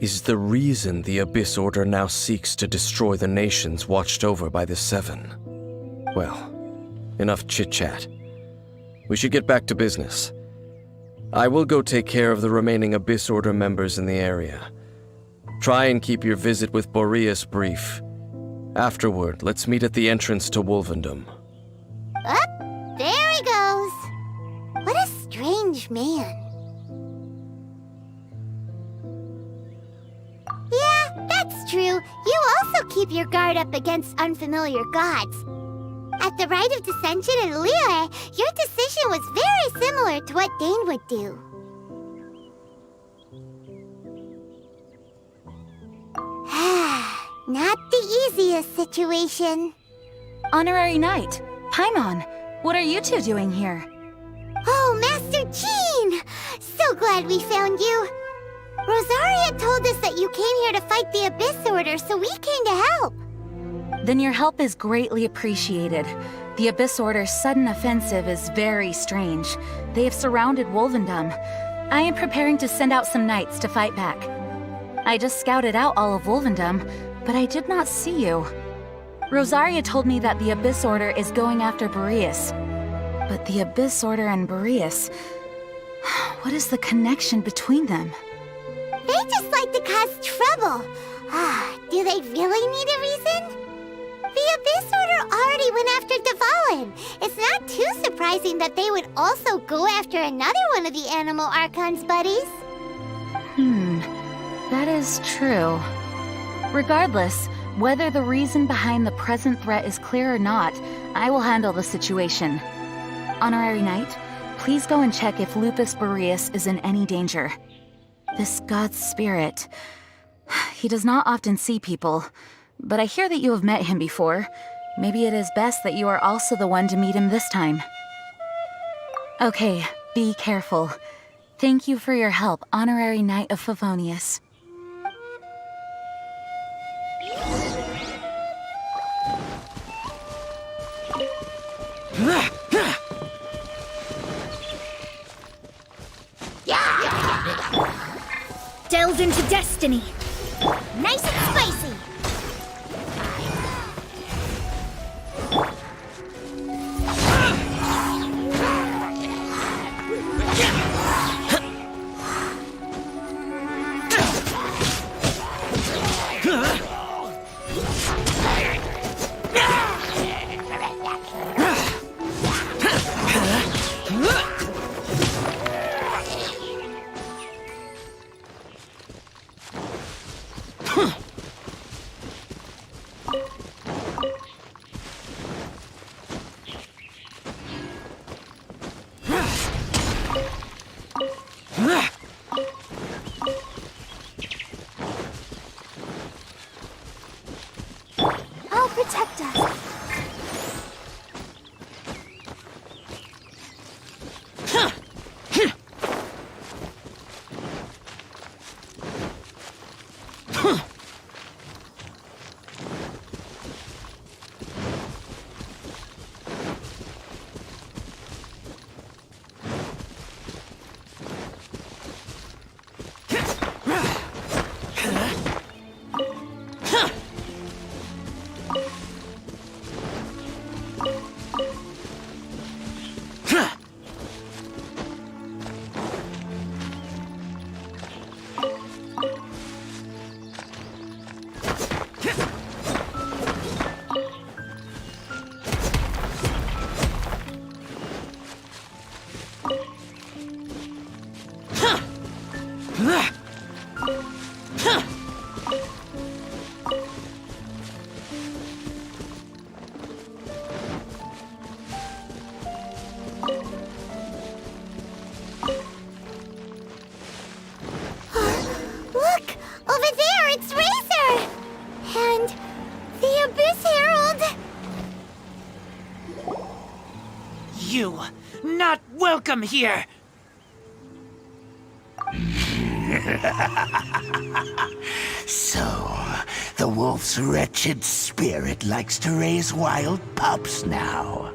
is the reason the Abyss Order now seeks to destroy the nations watched over by the Seven. Well, enough chit-chat. We should get back to business. I will go take care of the remaining Abyss Order members in the area. Try and keep your visit with Boreas brief. Afterward, let's meet at the entrance to Wolvendom. Up, there he goes. What a strange man. Yeah, that's true. You also keep your guard up against unfamiliar gods. At the Rite of Dissension in Liyue, your decision was very similar to what Dane would do. Not the easiest situation. Honorary Knight, Paimon, what are you two doing here? Oh, Master Jean! So glad we found you. Rosaria told us that you came here to fight the Abyss Order, so we came to help. Then your help is greatly appreciated. The Abyss Order's sudden offensive is very strange. They have surrounded Wolvendom. I am preparing to send out some knights to fight back. I just scouted out all of Wolvendom, but I did not see you. Rosaria told me that the Abyss Order is going after Boreas. But the Abyss Order and Boreas... what is the connection between them? They just like to cause trouble. Do they really need a reason? The Abyss Order already went after Dvalin. It's not too surprising that they would also go after another one of the Animal Archon's buddies. That is true. Regardless, whether the reason behind the present threat is clear or not, I will handle the situation. Honorary Knight, please go and check if Lupus Boreas is in any danger. This god's spirit... he does not often see people, but I hear that you have met him before. Maybe it is best that you are also the one to meet him this time. Okay, be careful. Thank you for your help, Honorary Knight of Favonius. Delve into destiny. Nice and spicy. does. Look! Over there, it's Razor! And the Abyss Herald! You, not welcome here! So, the wolf's wretched spirit likes to raise wild pups now.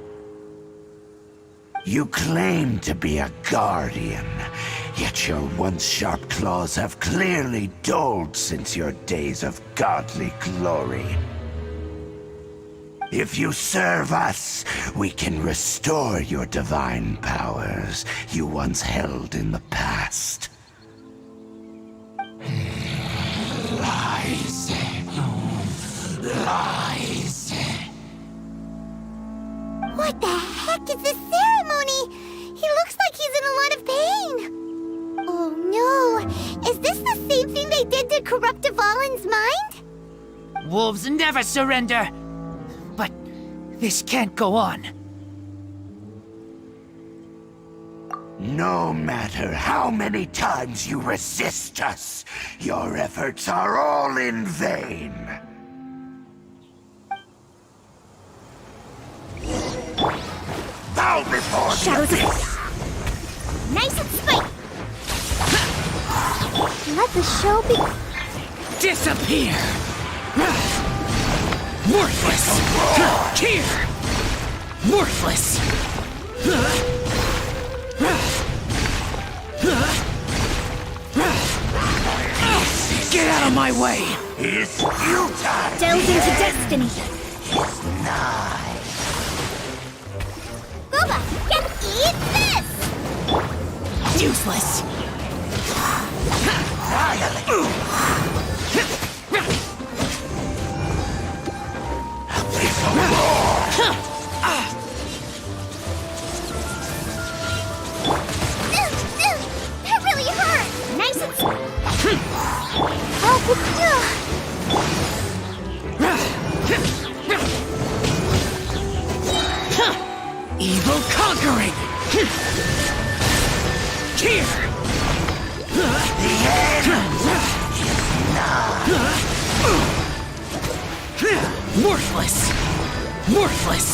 You claim to be a guardian, yet your once sharp claws have clearly dulled since your days of godly glory. If you serve us, we can restore your divine powers you once held in the past. Lies. Lies. What the heck is this ceremony? He looks like he's in a lot of pain. Oh no! Is this the same thing they did to corrupt Dvalin's mind? Wolves never surrender! But this can't go on. No matter how many times you resist us, your efforts are all in vain. Bow before Shadows the of... Nice and spike! Let the show be... Disappear! Worthless! Here! Worthless! Get out of my way! It's futile! Delve into destiny! It's nigh. Booba, eat this! Useless! That really hurt! Nice and... Evil conquering! Here! The end is nigh. Worthless! Worthless!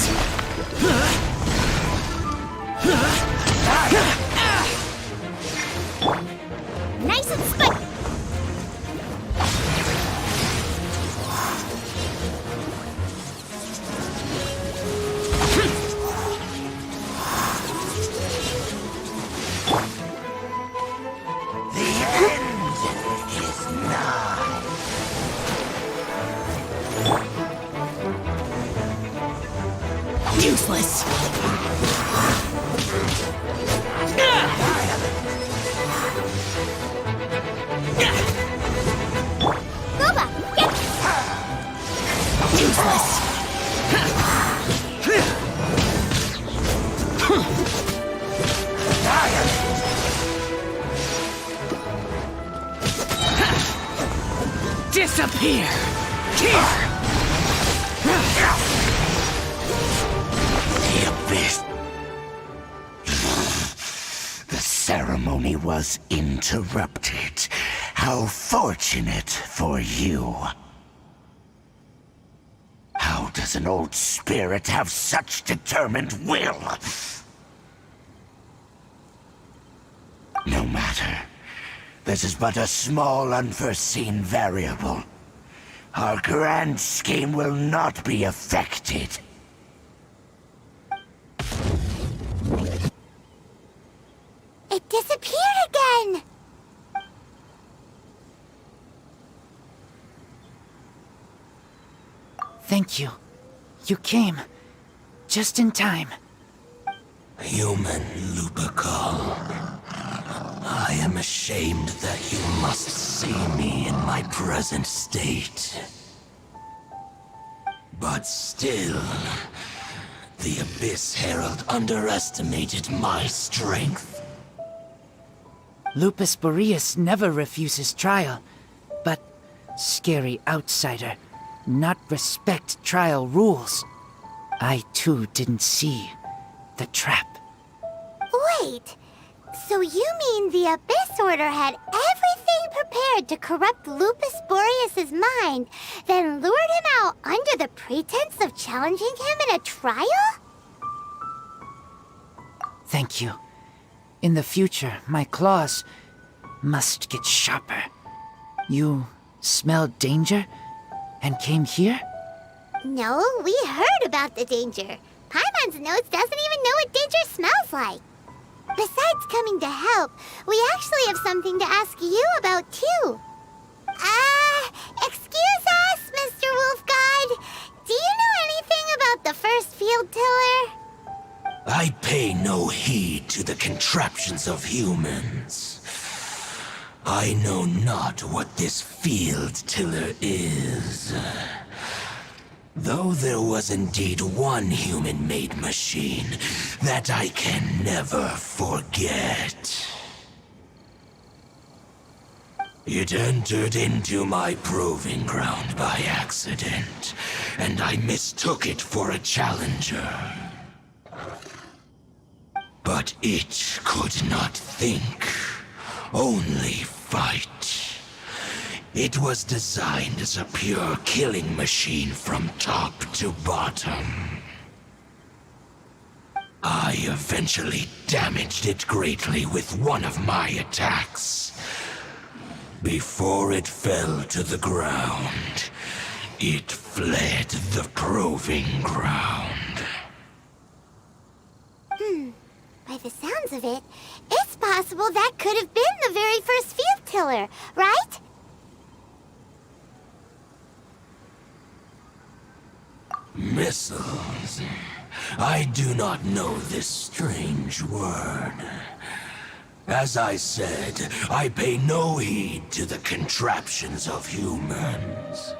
Nice and spike! Useless! Booba, get... Useless! Disappear! Here! The abyss. The ceremony was interrupted. How fortunate for you. How How does an old spirit have such determined will? No matter. This is but a small, unforeseen variable. Our grand scheme will not be affected. It disappeared again! Thank you. You came. Just in time. Human Lupercal. I am ashamed that you must see me in my present state. But still, the Abyss Herald underestimated my strength. Lupus Boreas never refuses trial, but scary outsider, not respect trial rules. I too didn't see the trap. Wait, so you mean the Abyss Order had everything prepared to corrupt Lupus Boreas' mind, then lured him out under the pretense of challenging him in a trial? Thank you. In the future, my claws must get sharper. You smelled danger and came here? No, we heard about the danger. Paimon's nose doesn't even know what danger smells like. Besides coming to help, we actually have something to ask you about, too. Excuse us, Mr. Wolf God. Do you know anything about the first field tiller? I pay no heed to the contraptions of humans. I know not what this field tiller is. Though there was indeed one human-made machine that I can never forget. It entered into my proving ground by accident, and I mistook it for a challenger. But it could not think, only fight. It was designed as a pure killing machine from top to bottom. I eventually damaged it greatly with one of my attacks. Before it fell to the ground, it fled the proving ground. By the sounds of it, it's possible that could have been the very first field tiller, right? Missiles. I do not know this strange word. As I said, I pay no heed to the contraptions of humans.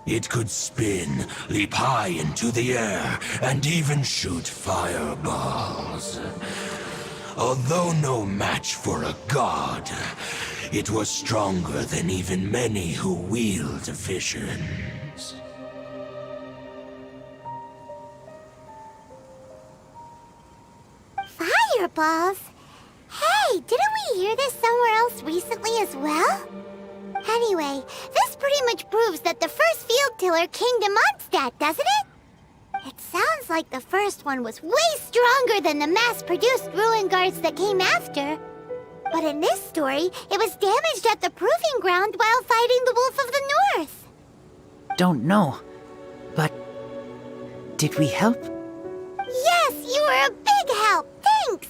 It could spin, leap high into the air, and even shoot fireballs. Although no match for a god, it was stronger than even many who wield visions. Fireballs? Hey, didn't we hear this somewhere else recently as well? Anyway, this pretty much proves that the first field tiller came to Mondstadt, doesn't it? It sounds like the first one was way stronger than the mass-produced ruin guards that came after. But in this story, it was damaged at the proving ground while fighting the Wolf of the North. Don't know, but did we help? Yes, you were a big help. Thanks.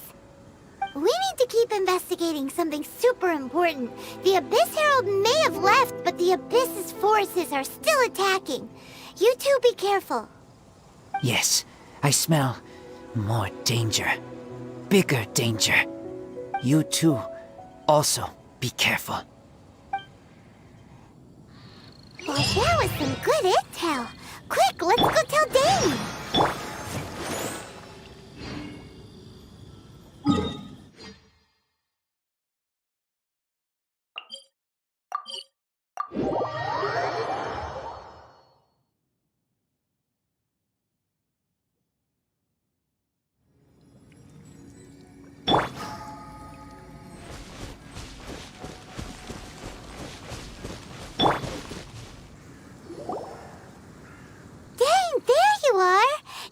We need to keep investigating something super important. The Abyss Herald may have left, but the Abyss's forces are still attacking. You two be careful. Yes, I smell more danger. Bigger danger. You too, also be careful. Well, that was some good intel. Quick, let's go tell Dane.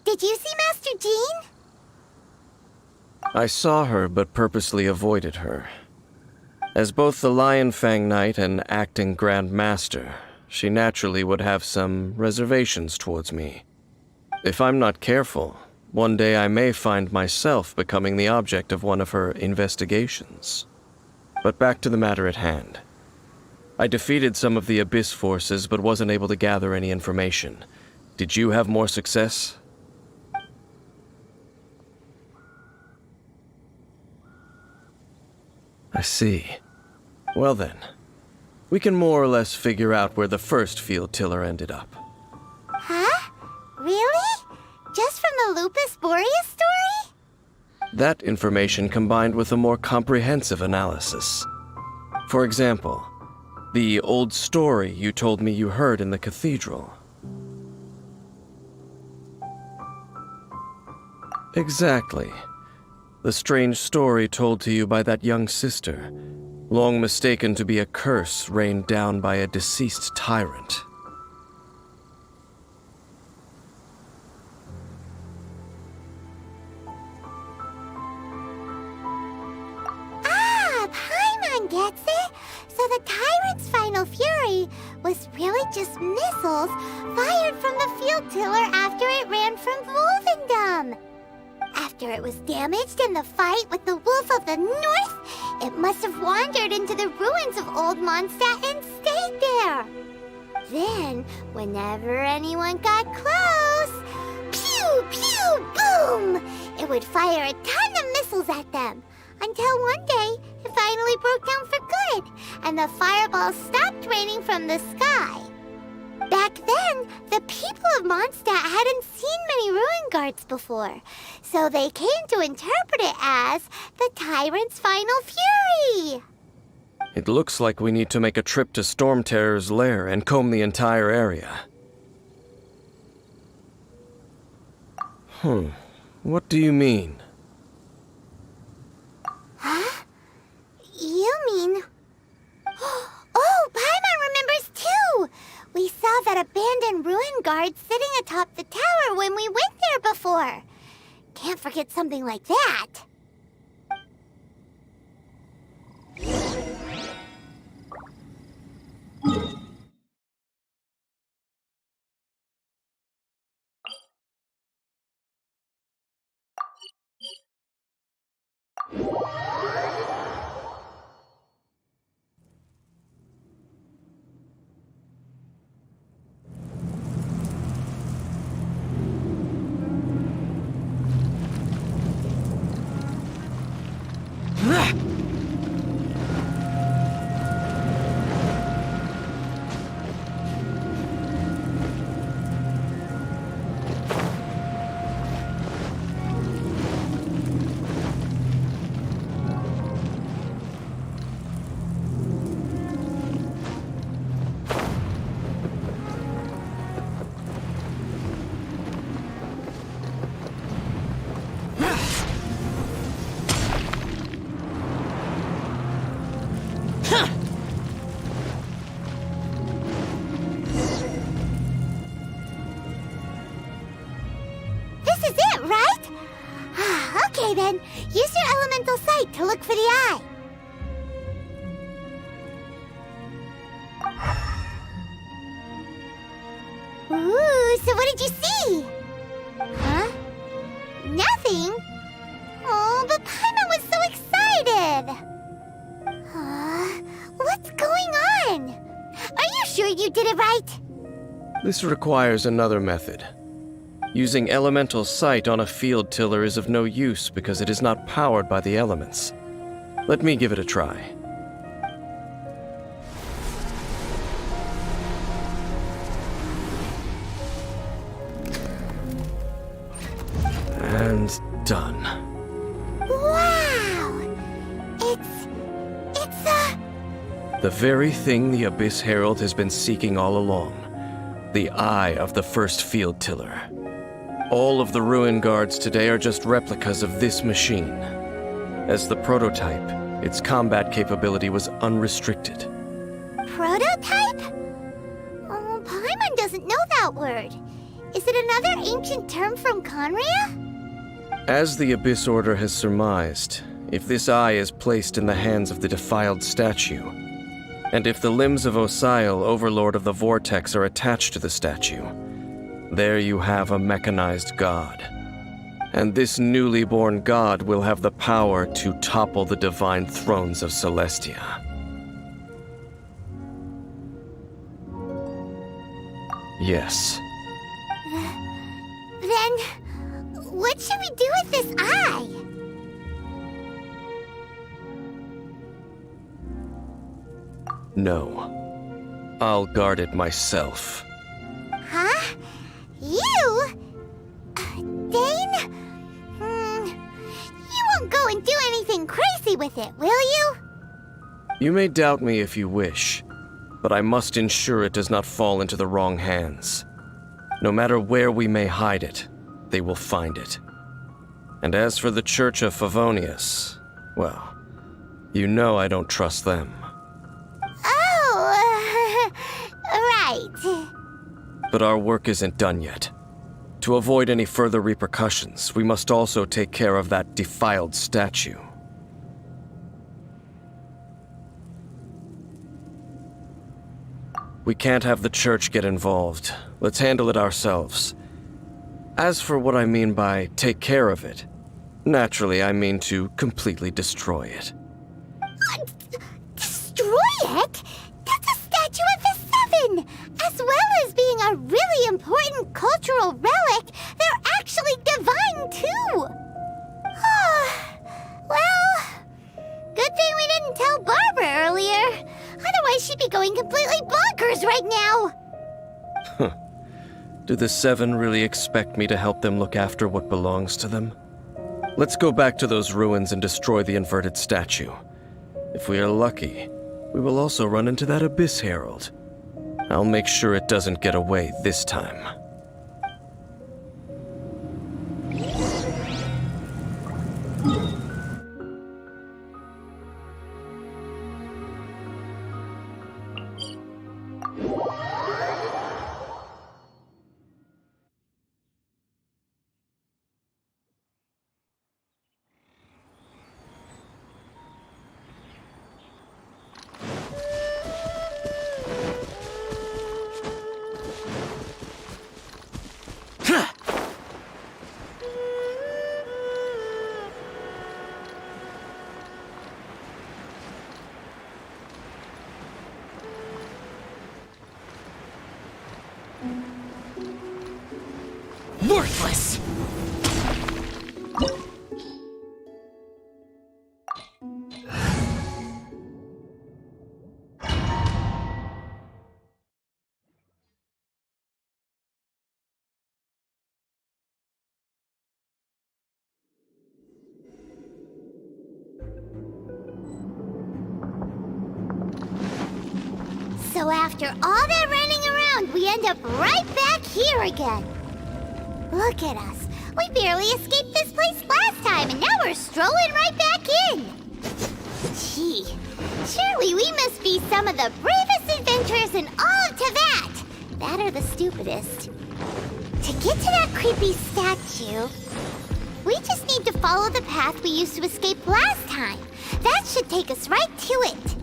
Did you see Master Jean? I saw her, but purposely avoided her. As both the Lion Fang Knight and acting Grand Master, she naturally would have some reservations towards me. If I'm not careful, one day I may find myself becoming the object of one of her investigations. But back to the matter at hand. I defeated some of the Abyss forces, but wasn't able to gather any information. Did you have more success? I see. Well then, we can more or less figure out where the first field tiller ended up. Huh? Really? Just from the Lupus Boreas story? That information combined with a more comprehensive analysis. For example, the old story you told me you heard in the Cathedral. Exactly. The strange story told to you by that young sister, long mistaken to be a curse rained down by a deceased tyrant. Paimon gets it! So the Tyrant's final fury was really just missiles fired from the field tiller after it ran from Wolvendom. After it was damaged in the fight with the Wolf of the North, it must have wandered into the ruins of Old Mondstadt and stayed there. Then, whenever anyone got close, pew, pew, boom! It would fire a ton of missiles at them, until one day it finally broke down for good, and the fireballs stopped raining from the sky. Back then, the people of Mondstadt hadn't seen many ruin guards before, so they came to interpret it as the Tyrant's final fury. It looks like we need to make a trip to Storm Terror's lair and comb the entire area. What do you mean? Huh? You mean... Oh, Paimon remembers too! We saw that abandoned ruin guard sitting atop the tower when we went there before. Can't forget something like that. This is it, right? Okay then, use your elemental sight to look for the eye. Ooh, so what did you see? Huh? Nothing? Oh, but Paimon was so excited! What's going on? Are you sure you did it right? This requires another method. Using elemental sight on a field tiller is of no use because it is not powered by the elements. Let me give it a try. And done. Wow! It's a... The very thing the Abyss Herald has been seeking all along. The eye of the first field tiller. All of the ruin guards today are just replicas of this machine. As the prototype, its combat capability was unrestricted. Prototype? Oh, Paimon doesn't know that word. Is it another ancient term from Conria? As the Abyss Order has surmised, if this eye is placed in the hands of the defiled statue, and if the limbs of Osial, Overlord of the Vortex, are attached to the statue, there you have a mechanized god. And this newly born god will have the power to topple the divine thrones of Celestia. Yes. Then, what should we do with this eye? No. I'll guard it myself. Huh? You? Dane? You won't go and do anything crazy with it, will you? You may doubt me if you wish, but I must ensure it does not fall into the wrong hands. No matter where we may hide it, they will find it. And as for the Church of Favonius, well, you know I don't trust them. Oh, right. But our work isn't done yet. To avoid any further repercussions, we must also take care of that defiled statue. We can't have the church get involved. Let's handle it ourselves. As for what I mean by take care of it, naturally I mean to completely destroy it. Destroy it? That's a statue of the Seven! As well as being a really important cultural relic, they're actually divine too! Well, good thing we didn't tell Barbara earlier. Otherwise she'd be going completely bonkers right now! Do the Seven really expect me to help them look after what belongs to them? Let's go back to those ruins and destroy the inverted statue. If we are lucky, we will also run into that Abyss Herald. I'll make sure it doesn't get away this time. Worthless! So after all that running around, we end up right back here again. Look at us. We barely escaped this place last time, and now we're strolling right back in. Gee, surely we must be some of the bravest adventurers in all of Teyvat. That or the stupidest. To get to that creepy statue, we just need to follow the path we used to escape last time. That should take us right to it.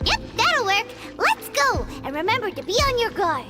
Yep, that'll work. Let's go, and remember to be on your guard.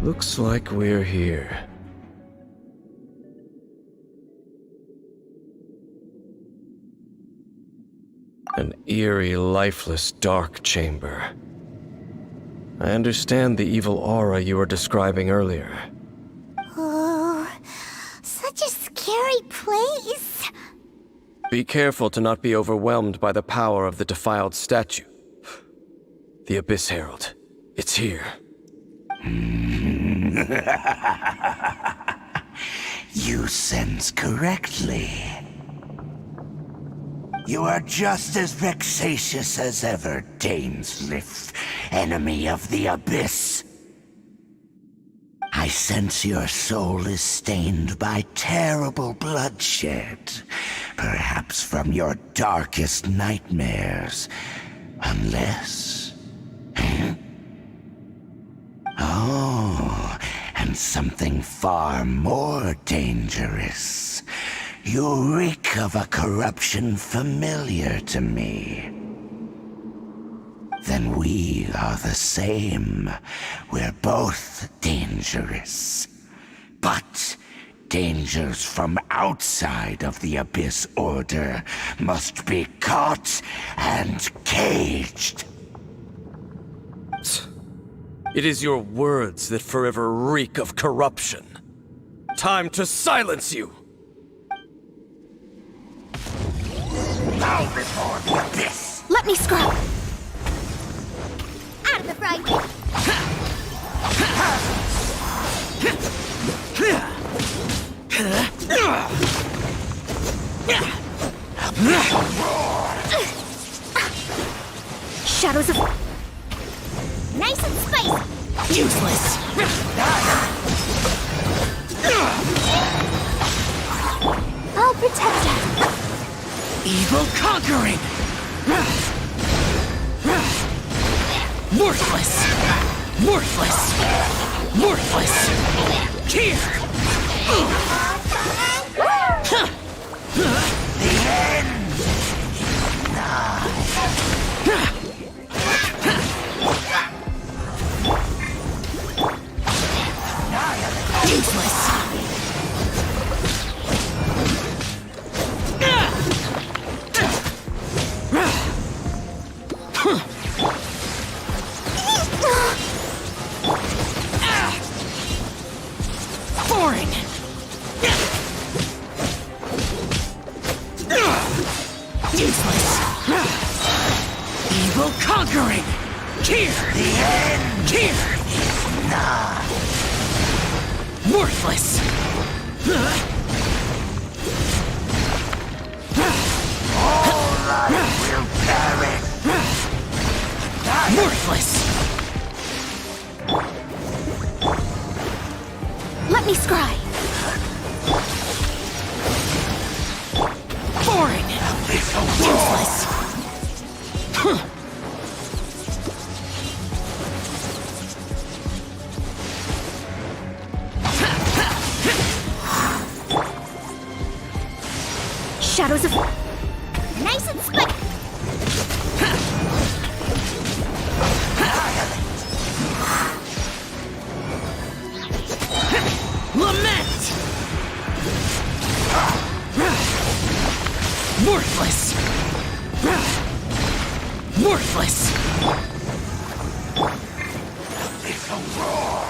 Looks like we're here. An eerie, lifeless, dark chamber. I understand the evil aura you were describing earlier. Oh, such a scary place. Be careful to not be overwhelmed by the power of the defiled statue. The Abyss Herald. It's here. You sense correctly. You are just as vexatious as ever, Dainsleif, enemy of the Abyss. I sense your soul is stained by terrible bloodshed, perhaps from your darkest nightmares, unless... Oh, and something far more dangerous. You reek of a corruption familiar to me. Then we are the same. We're both dangerous. But dangers from outside of the Abyss Order must be caught and caged. It is your words that forever reek of corruption. Time to silence you! Bow before the Abyss! Let me scrub! Out of the frying pan! Shadows of... Nice and spicy! Useless! I'll protect her! Evil conquering! Worthless! Worthless! Worthless! Here! The end! Useless! Foreign! Useless! Evil conquering! Here! The end! Here! Nah. Worthless! All life will perish! Worthless! Let me scry! Foreign! Useless! Shadows of... Nice and spicy! Lament! Worthless! Worthless! It's a roar!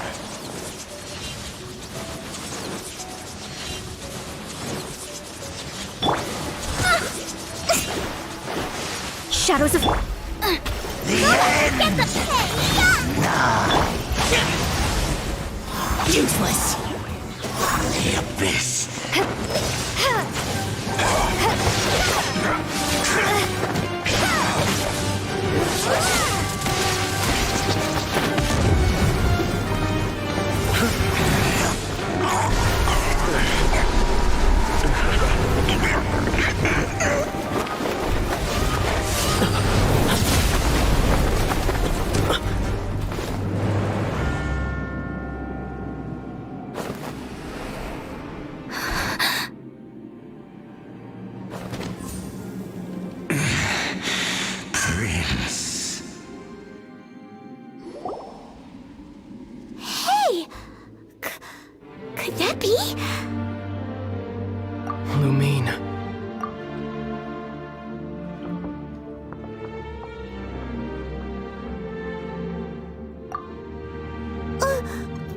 Shadows of... The end! Get the pay! Useless! The Abyss! it be? Lumine.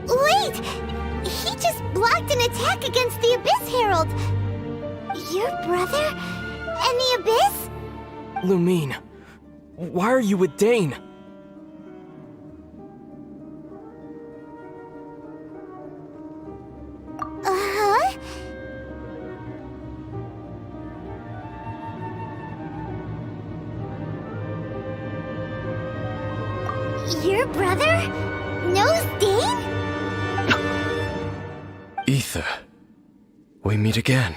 Wait! He just blocked an attack against the Abyss Herald! Your brother? And the Abyss? Lumine, why are you with Dane? Uh-huh? Your brother knows Dane? Ether, we meet again.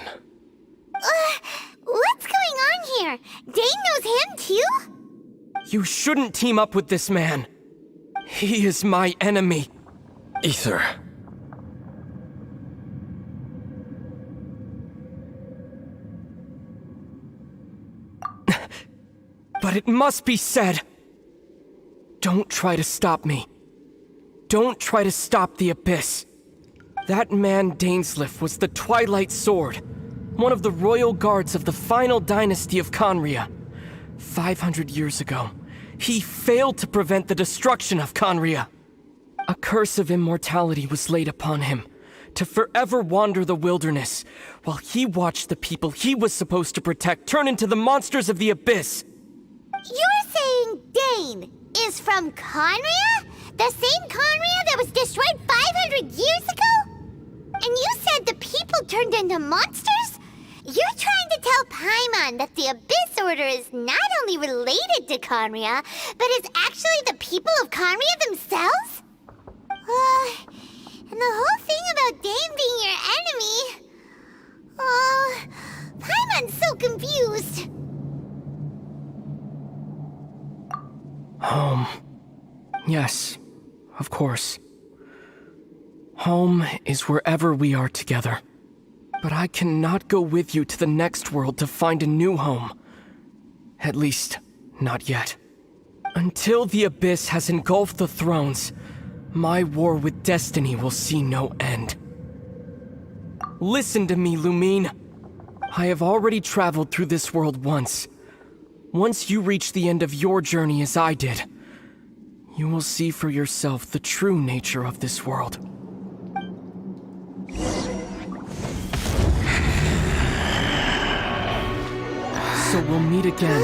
What's going on here? Dane knows him too? You shouldn't team up with this man. He is my enemy. Ether. But it must be said. Don't try to stop me. Don't try to stop the Abyss. That man Dainsleif was the Twilight Sword, one of the royal guards of the final dynasty of Conria. 500 years ago, he failed to prevent the destruction of Conria. A curse of immortality was laid upon him, to forever wander the wilderness, while he watched the people he was supposed to protect turn into the monsters of the Abyss. You're saying Dane is from Conria? The same Conria that was destroyed 500 years ago? And you said the people turned into monsters? You're trying to tell Paimon that the Abyss Order is not only related to Conria, but is actually the people of Conria themselves? And the whole thing about Dane being your enemy... Paimon's so confused. Home. Yes, of course. Home is wherever we are together. But I cannot go with you to the next world to find a new home. At least, not yet. Until the Abyss has engulfed the thrones, my war with destiny will see no end. Listen to me, Lumine. I have already traveled through this world once. Once you reach the end of your journey as I did, you will see for yourself the true nature of this world. So we'll meet again.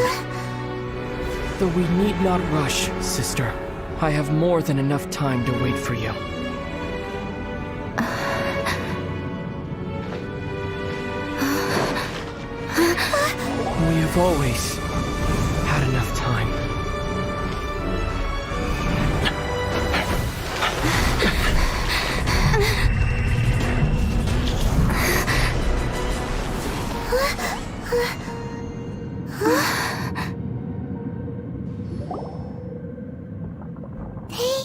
Though we need not rush, sister. I have more than enough time to wait for you. We have always had enough time. They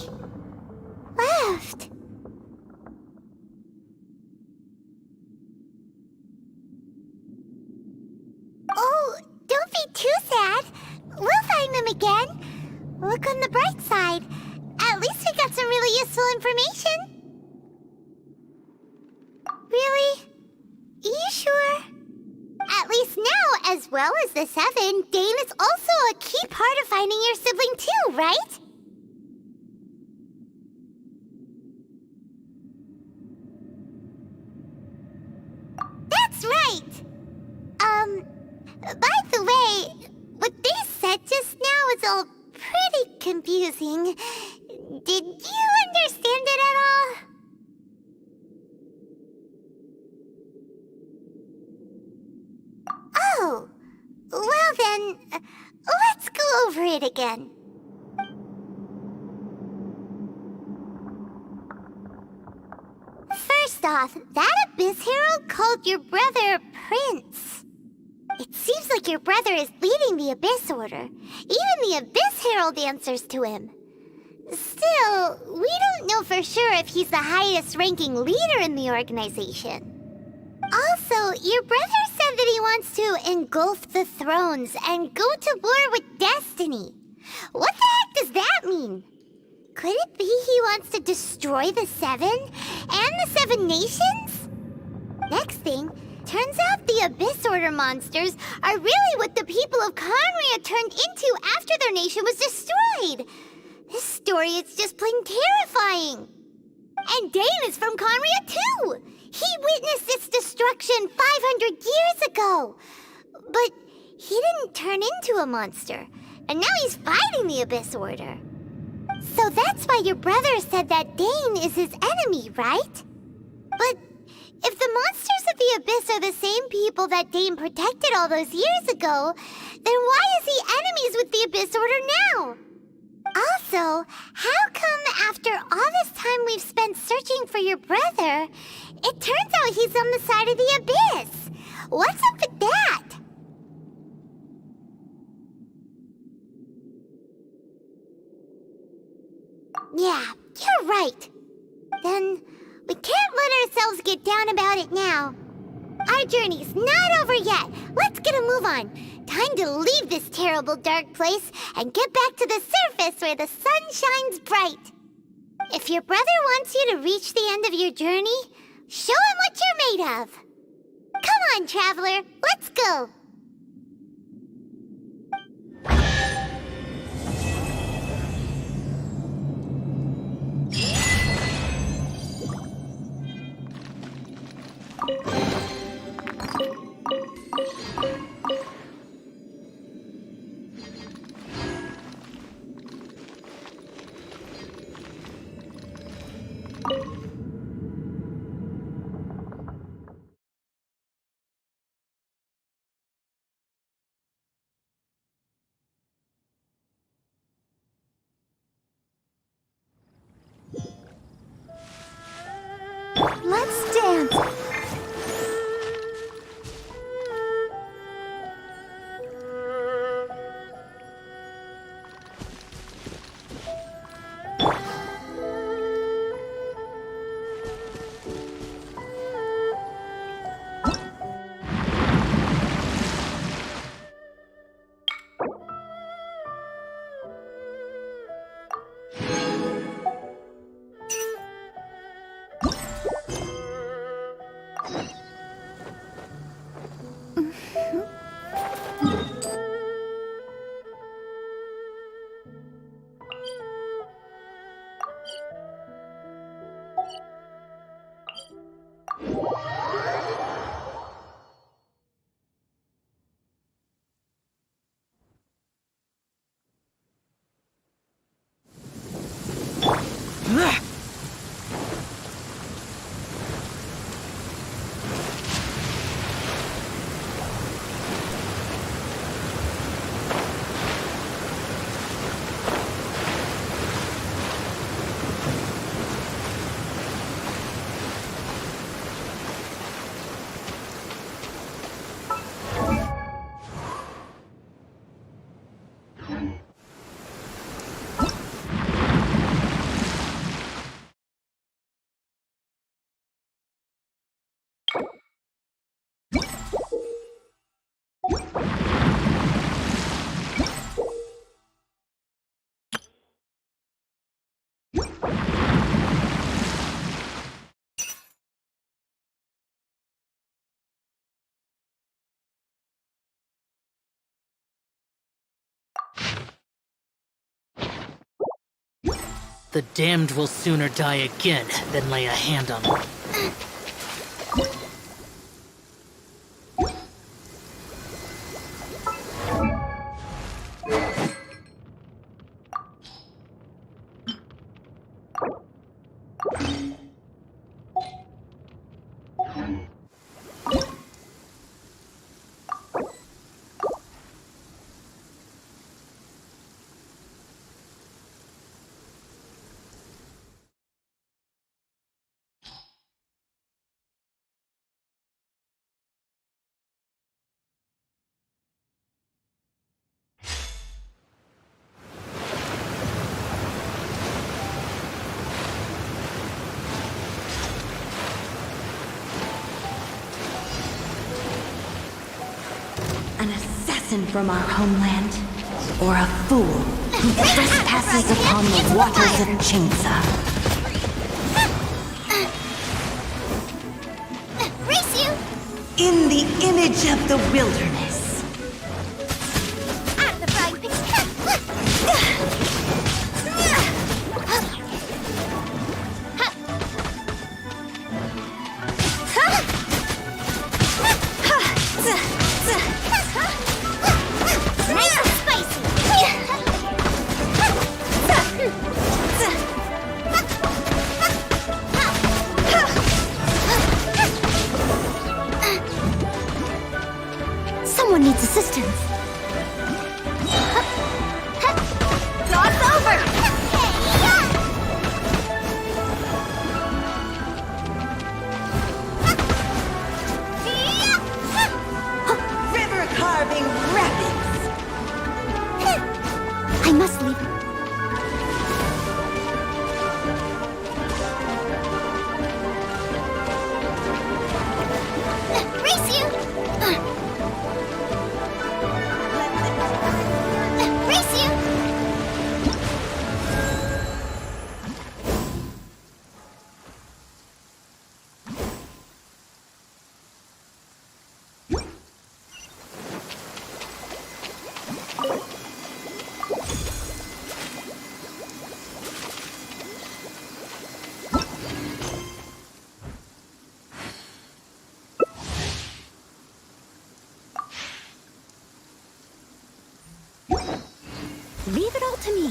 left. Oh, don't be too sad. We'll find them again. Look on the bright side. At least we got some really useful information. Really? You sure? At least now, as well as the Seven, Dane is also a key part of finding your sibling too, right? That's right! By the way, what they said just now is all pretty confusing. Did you understand it at all? Oh, well then, let's go over it again. First off, that Abyss Herald called your brother Prince. It seems like your brother is leading the Abyss Order. Even the Abyss Herald answers to him. Still, we don't know for sure if he's the highest-ranking leader in the organization. Also, your brother said that he wants to engulf the thrones and go to war with destiny. What the heck does that mean? Could it be he wants to destroy the Seven and the Seven Nations? thing. Turns out the Abyss Order monsters are really what the people of Conria turned into after their nation was destroyed. This story is just plain terrifying. And Dane is from Conria too. He witnessed its destruction 500 years ago. But he didn't turn into a monster. And now he's fighting the Abyss Order. So that's why your brother said that Dane is his enemy, right? But if the monsters of the Abyss are the same people that Dane protected all those years ago, then why is he enemies with the Abyss Order now? Also, how come after all this time we've spent searching for your brother, it turns out he's on the side of the Abyss? What's up with that? Yeah, you're right. Then we can't let ourselves get down about it now. Our journey's not over yet. Let's get a move on. Time to leave this terrible dark place and get back to the surface where the sun shines bright. If your brother wants you to reach the end of your journey, show him what you're made of. Come on, traveler, let's go. Let's dance. The damned will sooner die again than lay a hand on them. An assassin from our homeland, or a fool who trespasses upon the waters of Chainsaw. Race you! In the image of the wilderness. Out of the frying pan. Nice and spicy. Someone needs assistance. Cross over. River carving rapids. I must leave. Race you. Race you. Leave it all to me.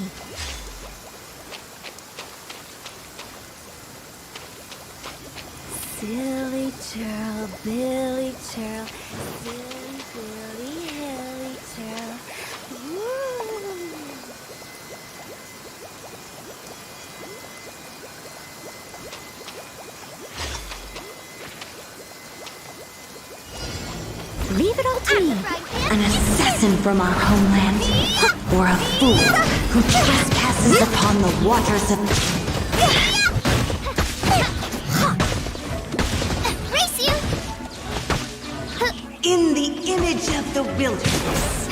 Silly churl, Billy churl, silly Billy, hilly churl. Woo! Leave it all to me. An assassin from our homeland, or a fool who trespasses upon the waters of... Race you. In the image of the wilderness.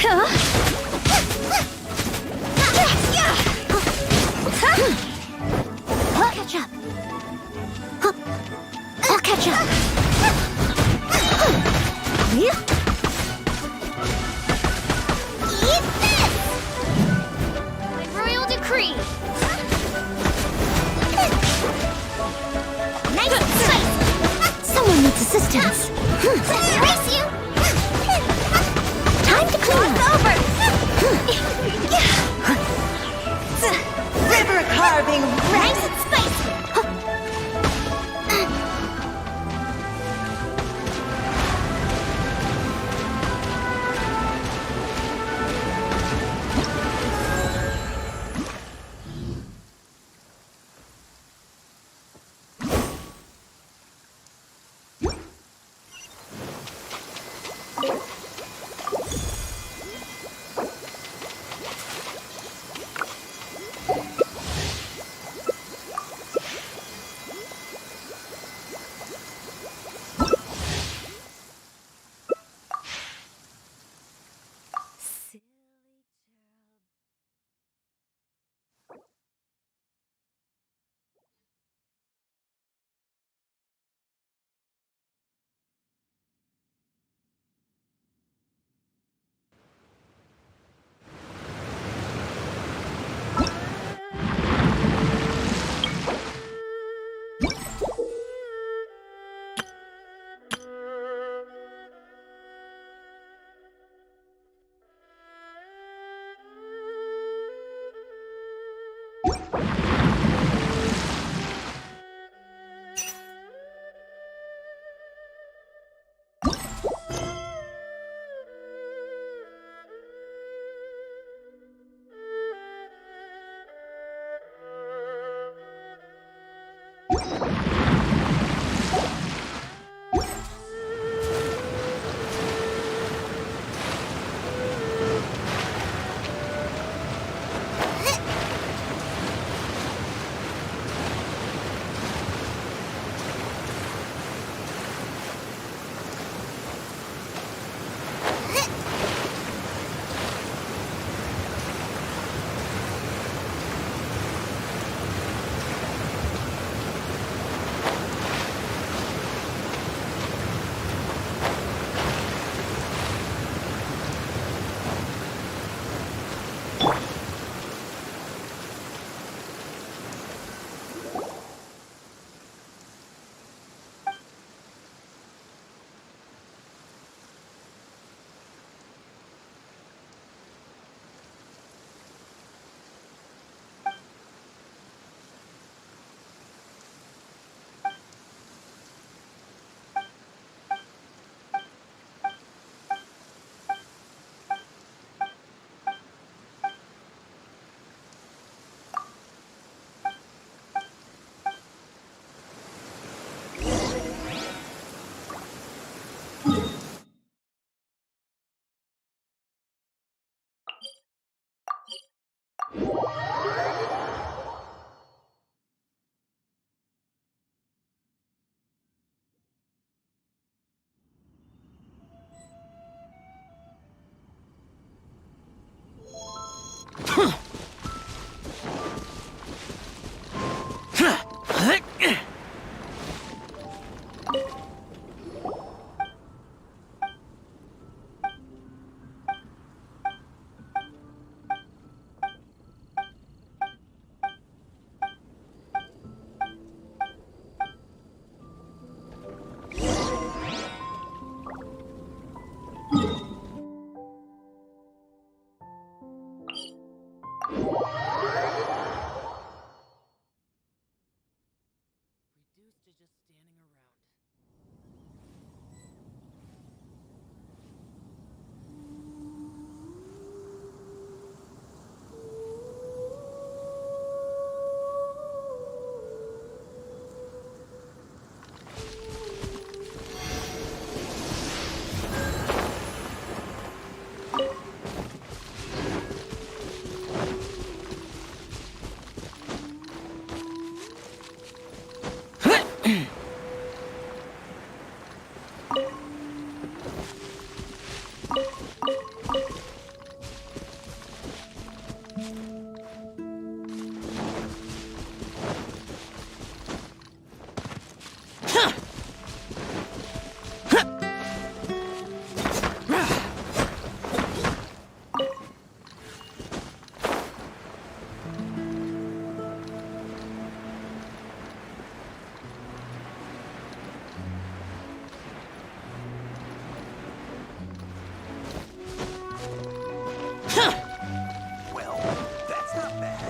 I'll catch up. I'll catch up. Eat this! By royal decree. Nice and spicy. Someone needs assistance. Race you. Time to clean up. Over. River carving Nice and spicy. just standing around. Well, that's not bad.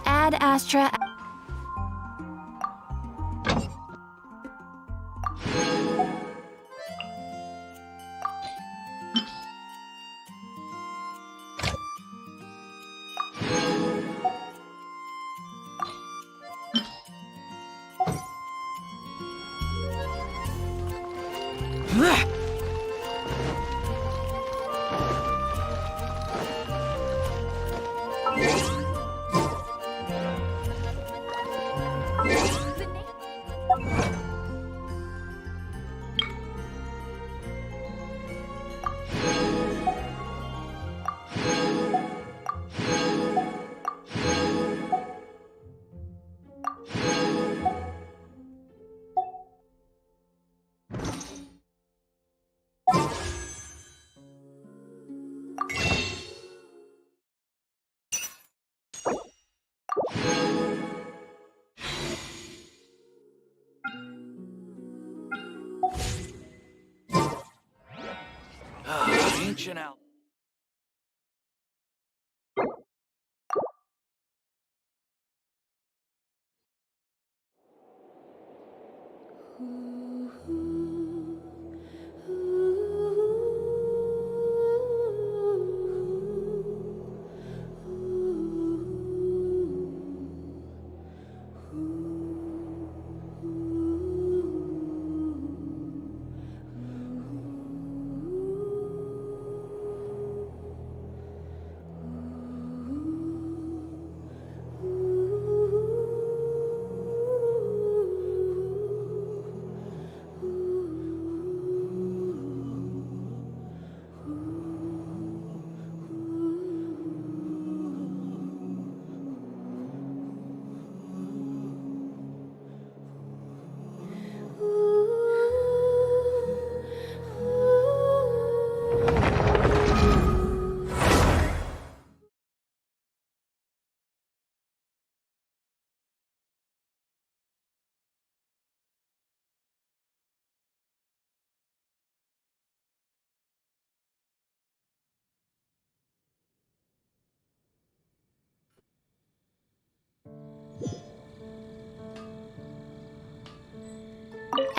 Ad Astra. Ancient out.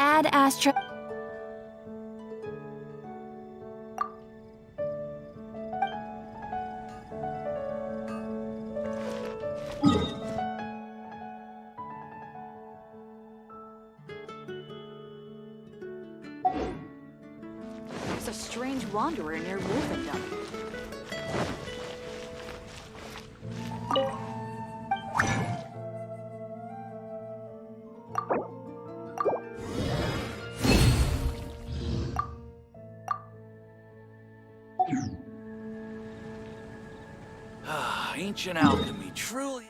Ad Astra. There's a strange wanderer near Wolfendom. Ancient alchemy, truly.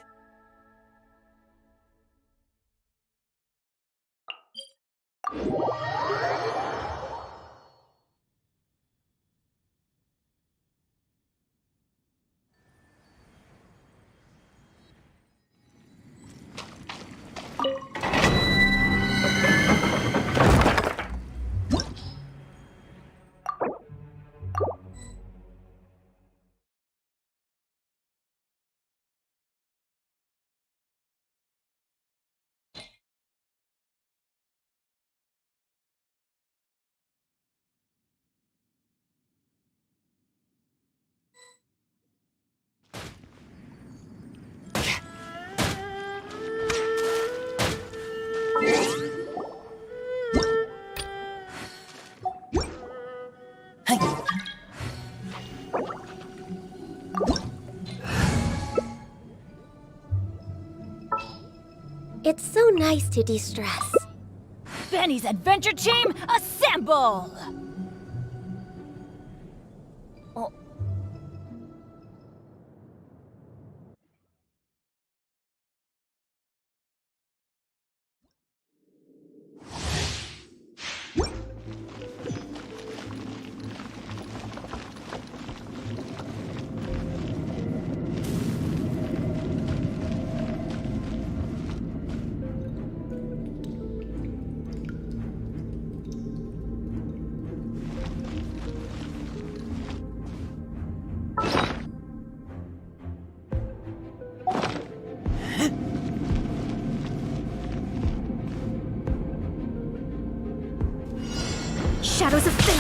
It's so nice to de-stress. Benny's adventure team, assemble! Oh. Shadows of Fate!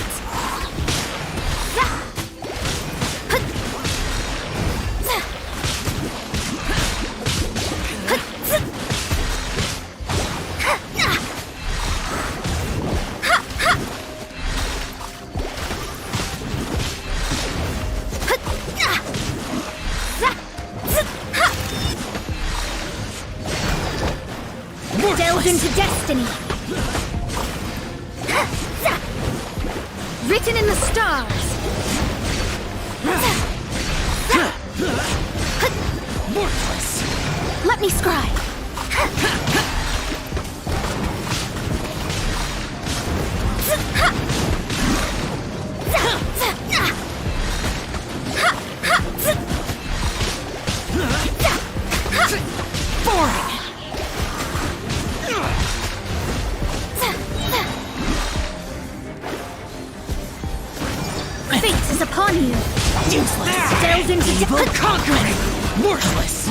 Delve into destiny! Written in the stars! Worthless! Let me scribe! Boring! Fate is upon you! Useless! Delve into evil conquering! Worthless!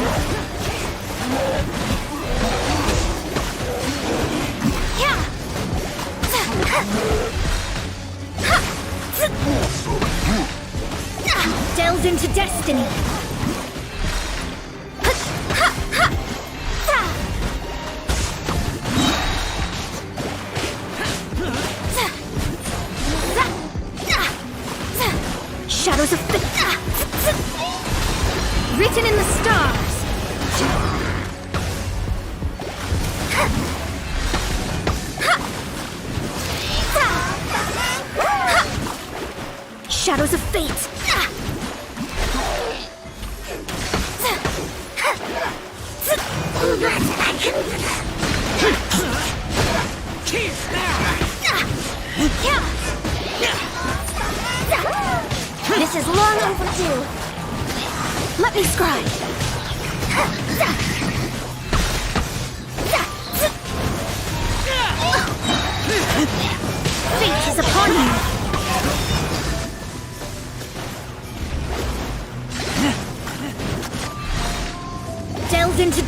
Delve into destiny! Shadows of Fate! Written in the stars! Shadows of Fate! This is long overdue. Let me scribe. Fate is upon you. Delve into...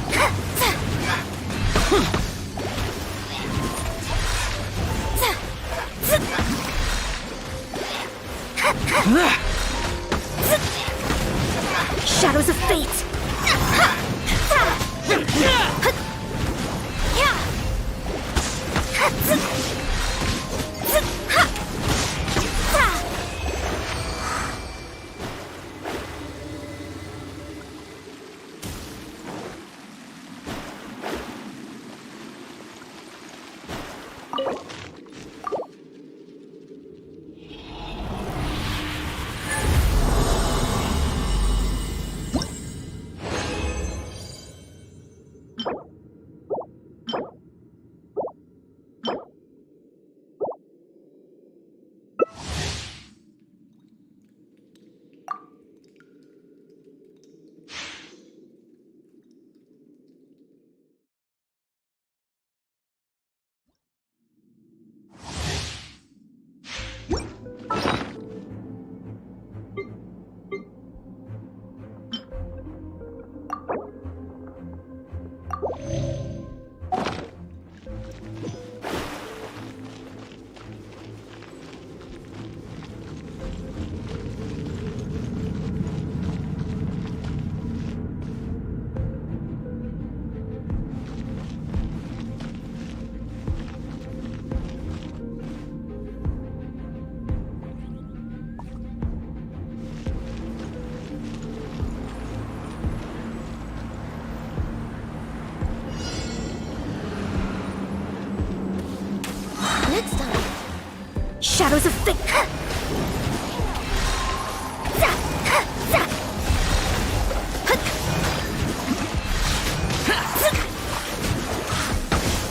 Shadows of fate.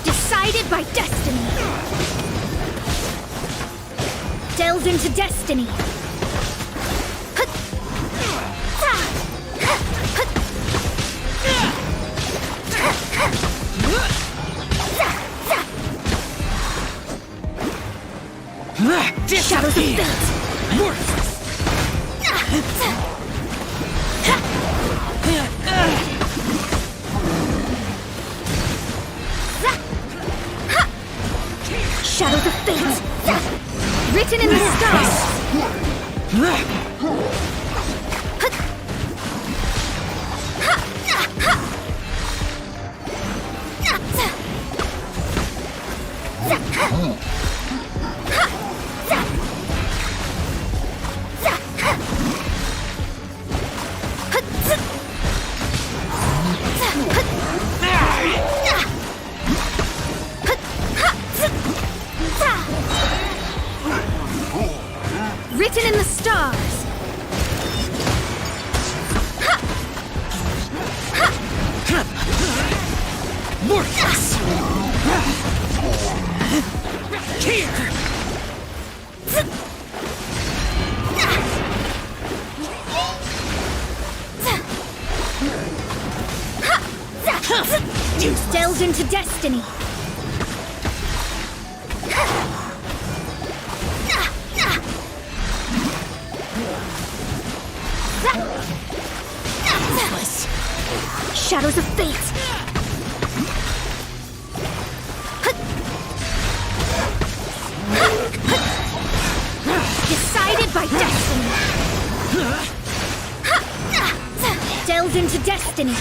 Decided by destiny. Delve into destiny. Shadows of fate. Shadows of fate. Written in the stars. Written in the stars. Morpheus! Here! Delved into destiny. Shadows of fate. Decided by destiny. Delved into destiny.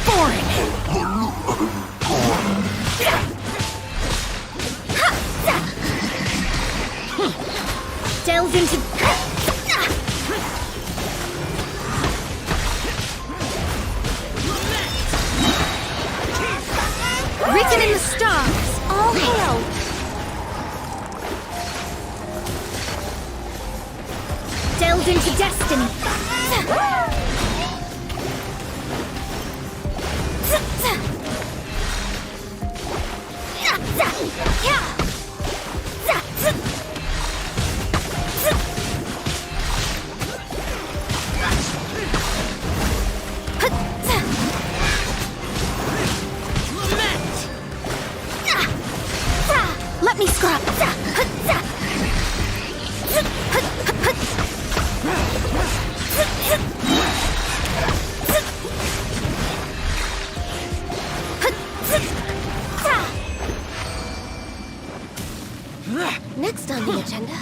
Born. Delved into written in the stars. All hail. Delved into destiny. Let me scrub. Next on the agenda.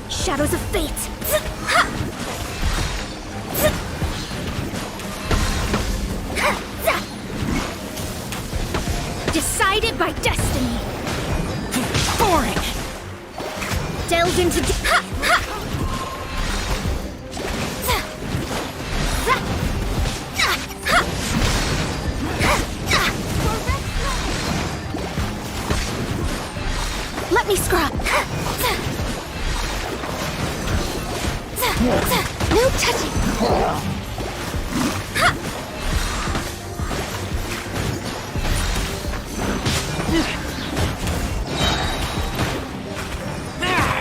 Shadows of fate. Decided by destiny. Boring! Delved into Let me scrub. No touching.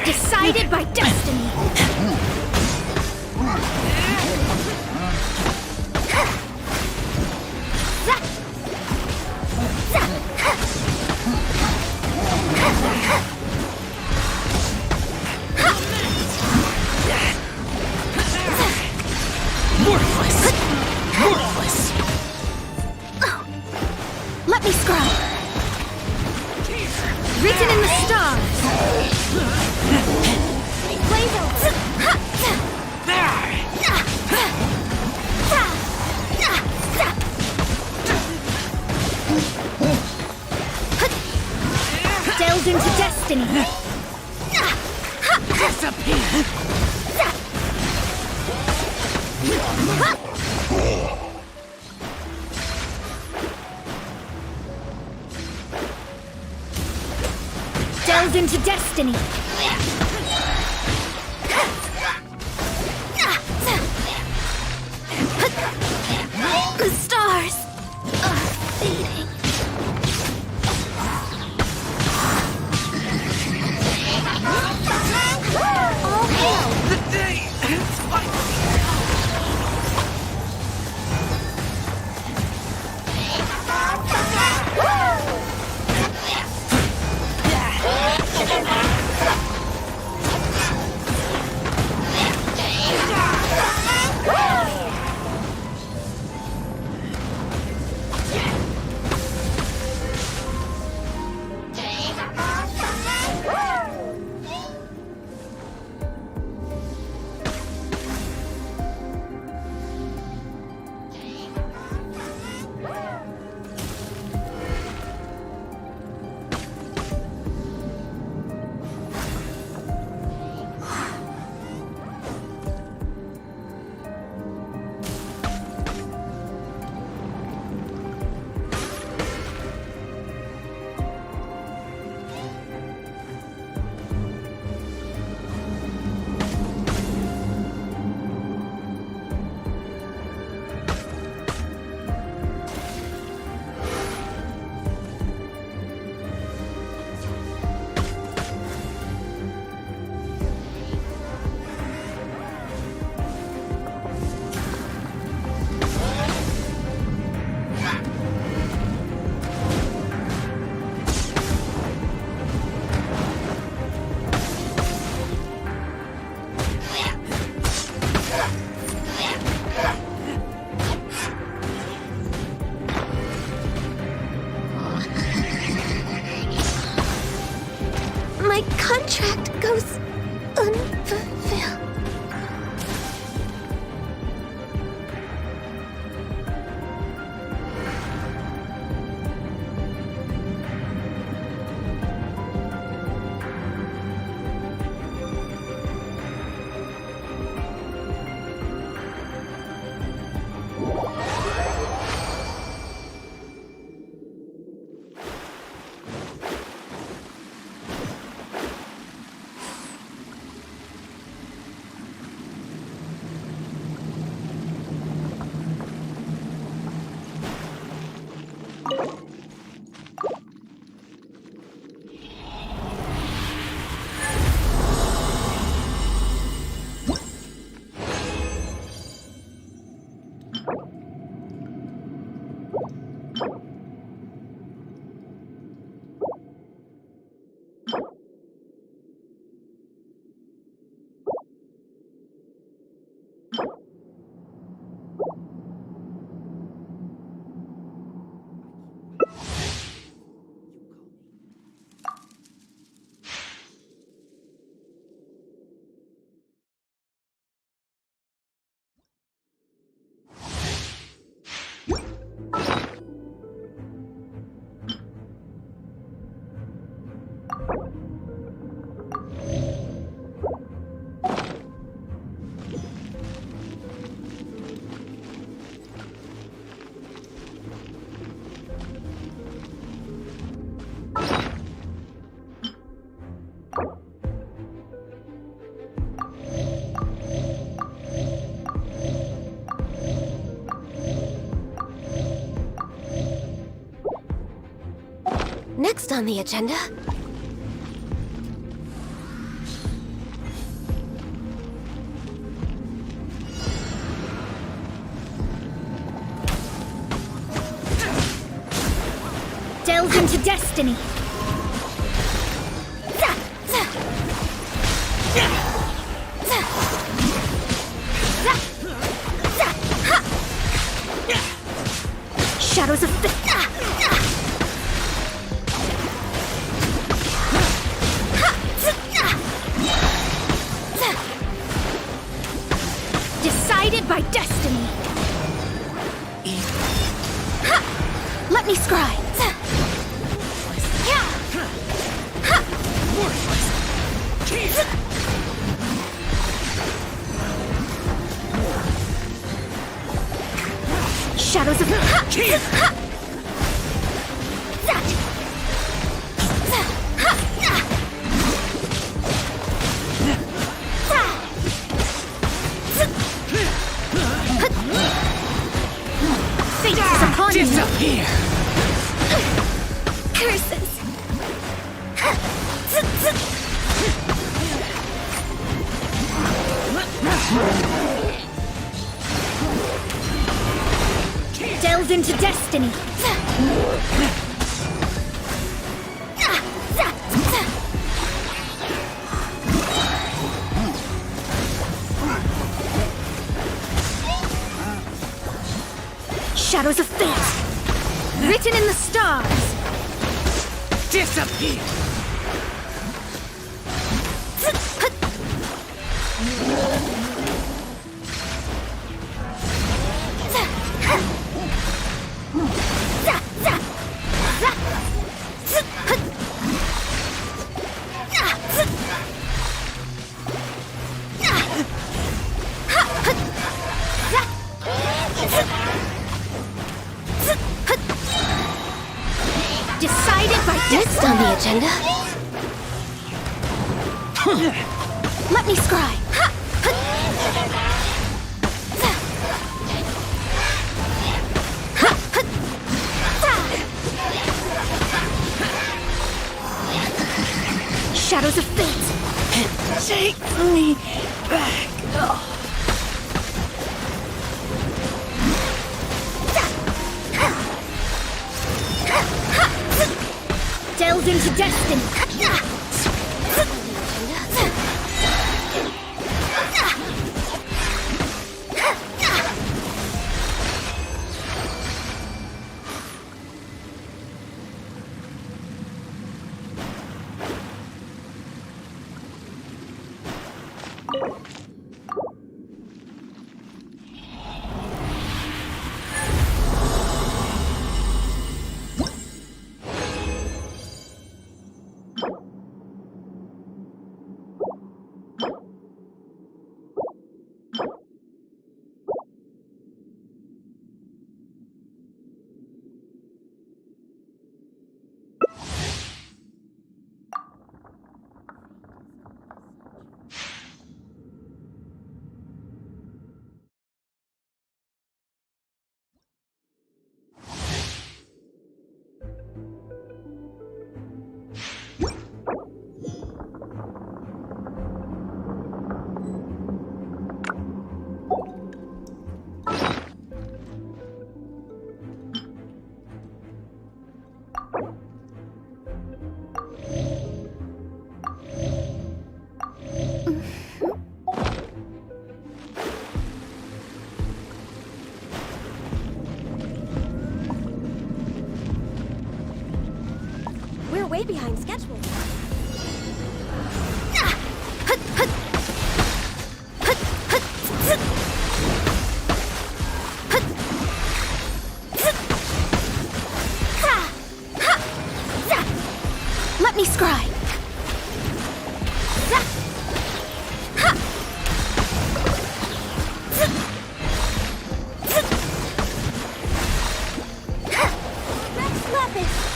Decided by destiny. Worthless! Worthless! Let me scrub. Written in the stars. Blaze over. Delved into destiny. Disappear! Delved into destiny. The stars are fading. All hail. The day has finally Next on the agenda... Delve into destiny. Shadows of decided by destiny. Let me scry. Shadows of fate is upon you. Disappear! Curses. Delve into destiny. Shadows of fate, written in the stars. Disappear! Decided by next on the agenda. Let me scry. Shadows of fate. Take me back. Delve into destiny. We're way behind schedule. Let me scry.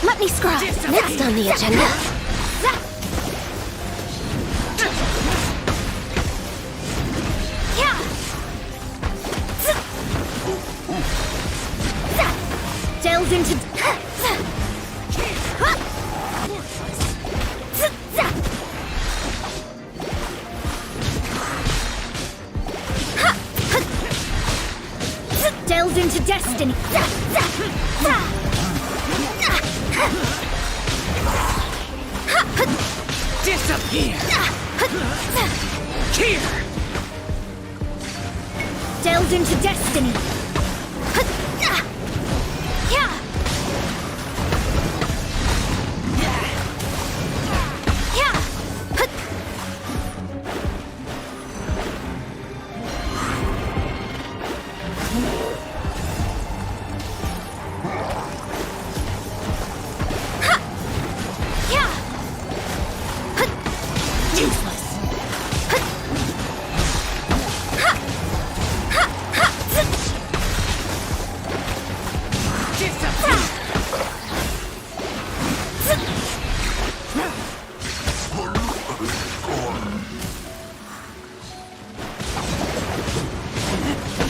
Let me scry. Next on the agenda. Delve into... destiny! Disappear! Here! Delved into destiny!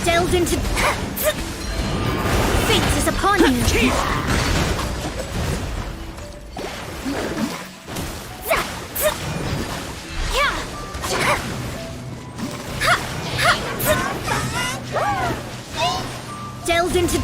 Delved into... Fate is upon you! Delved into...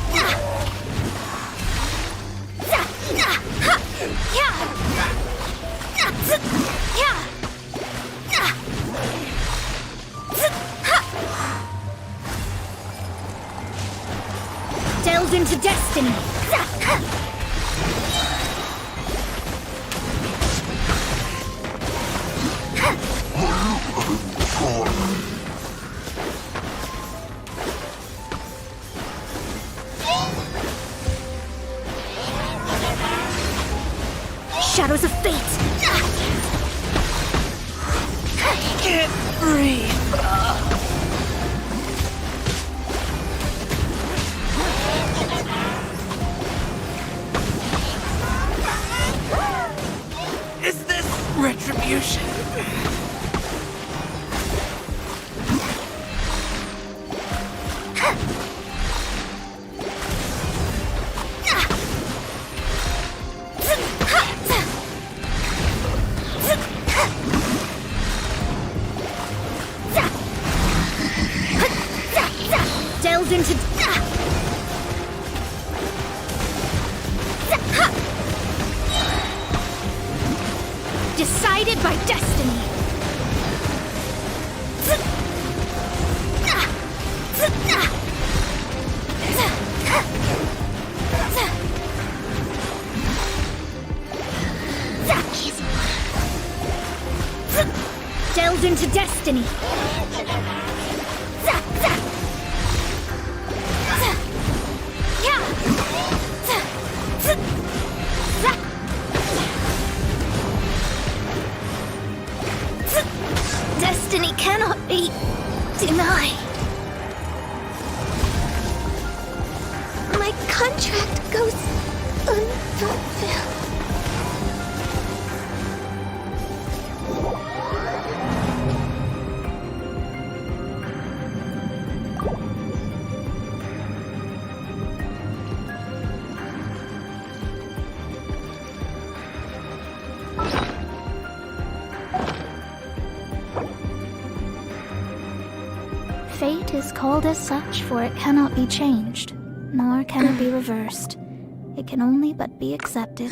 Delved into destiny! Shadows of fate! Can't breathe! Is this retribution? Delved into... Decided by destiny! Delved into destiny! Destiny cannot be denied. My contract goes unfulfilled. Fate is called as such, for it cannot be changed, nor can it be reversed. It can only but be accepted.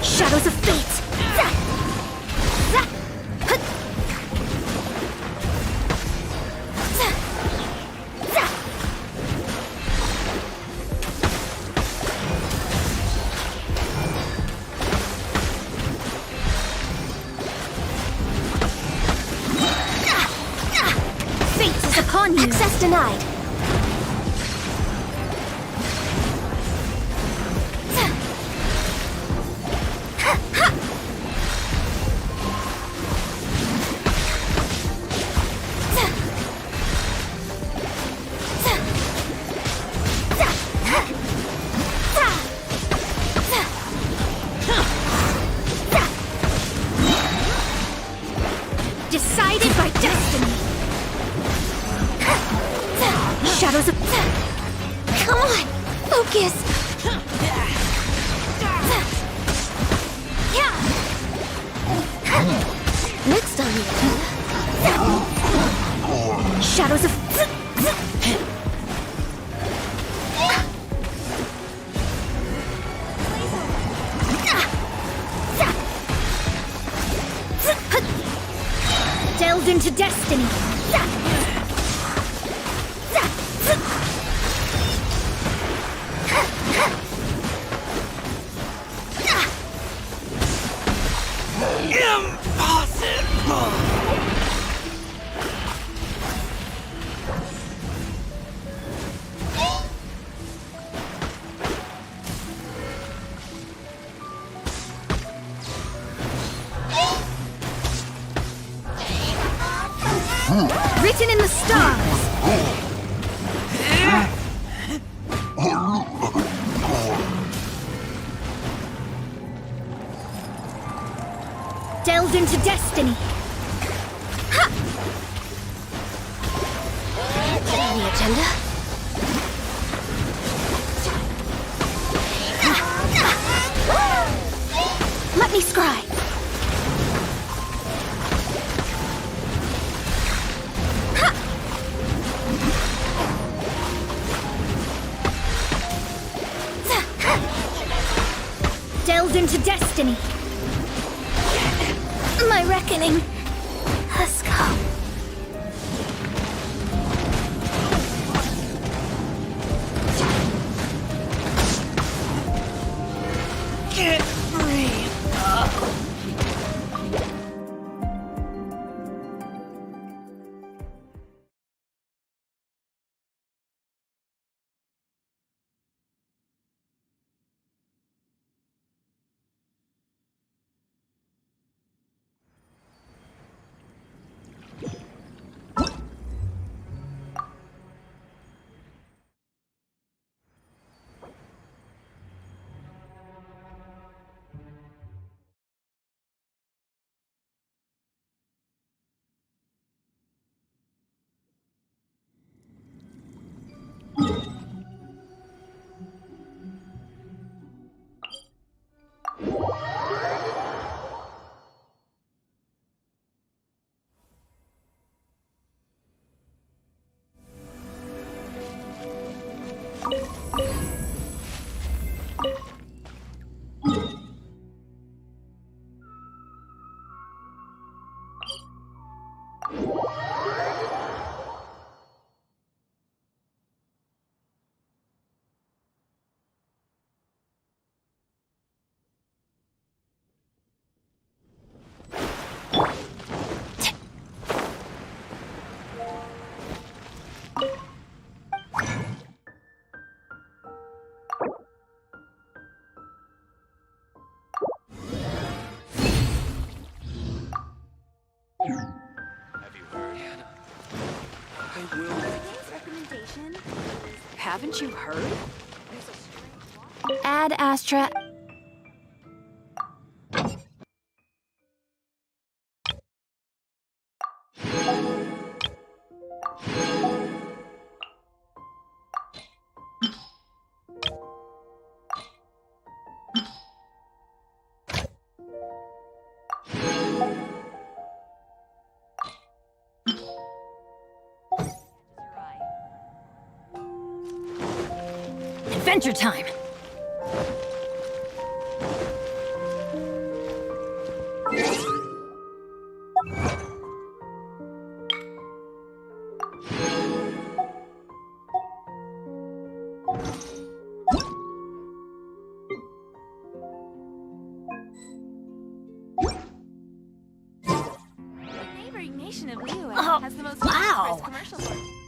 Shadows of fate! Access denied. Decided by destiny. Shadows of... Come on, focus. Next on the agenda. Shadows of... Delved into destiny. Written in the stars. Delved into destiny. On the agenda. Let me scry. Delved into destiny. My reckoning has come. Can't breathe. Haven't you heard? Ad Astra. Adventure time! Neighboring nation of Liyue has the most commercial work.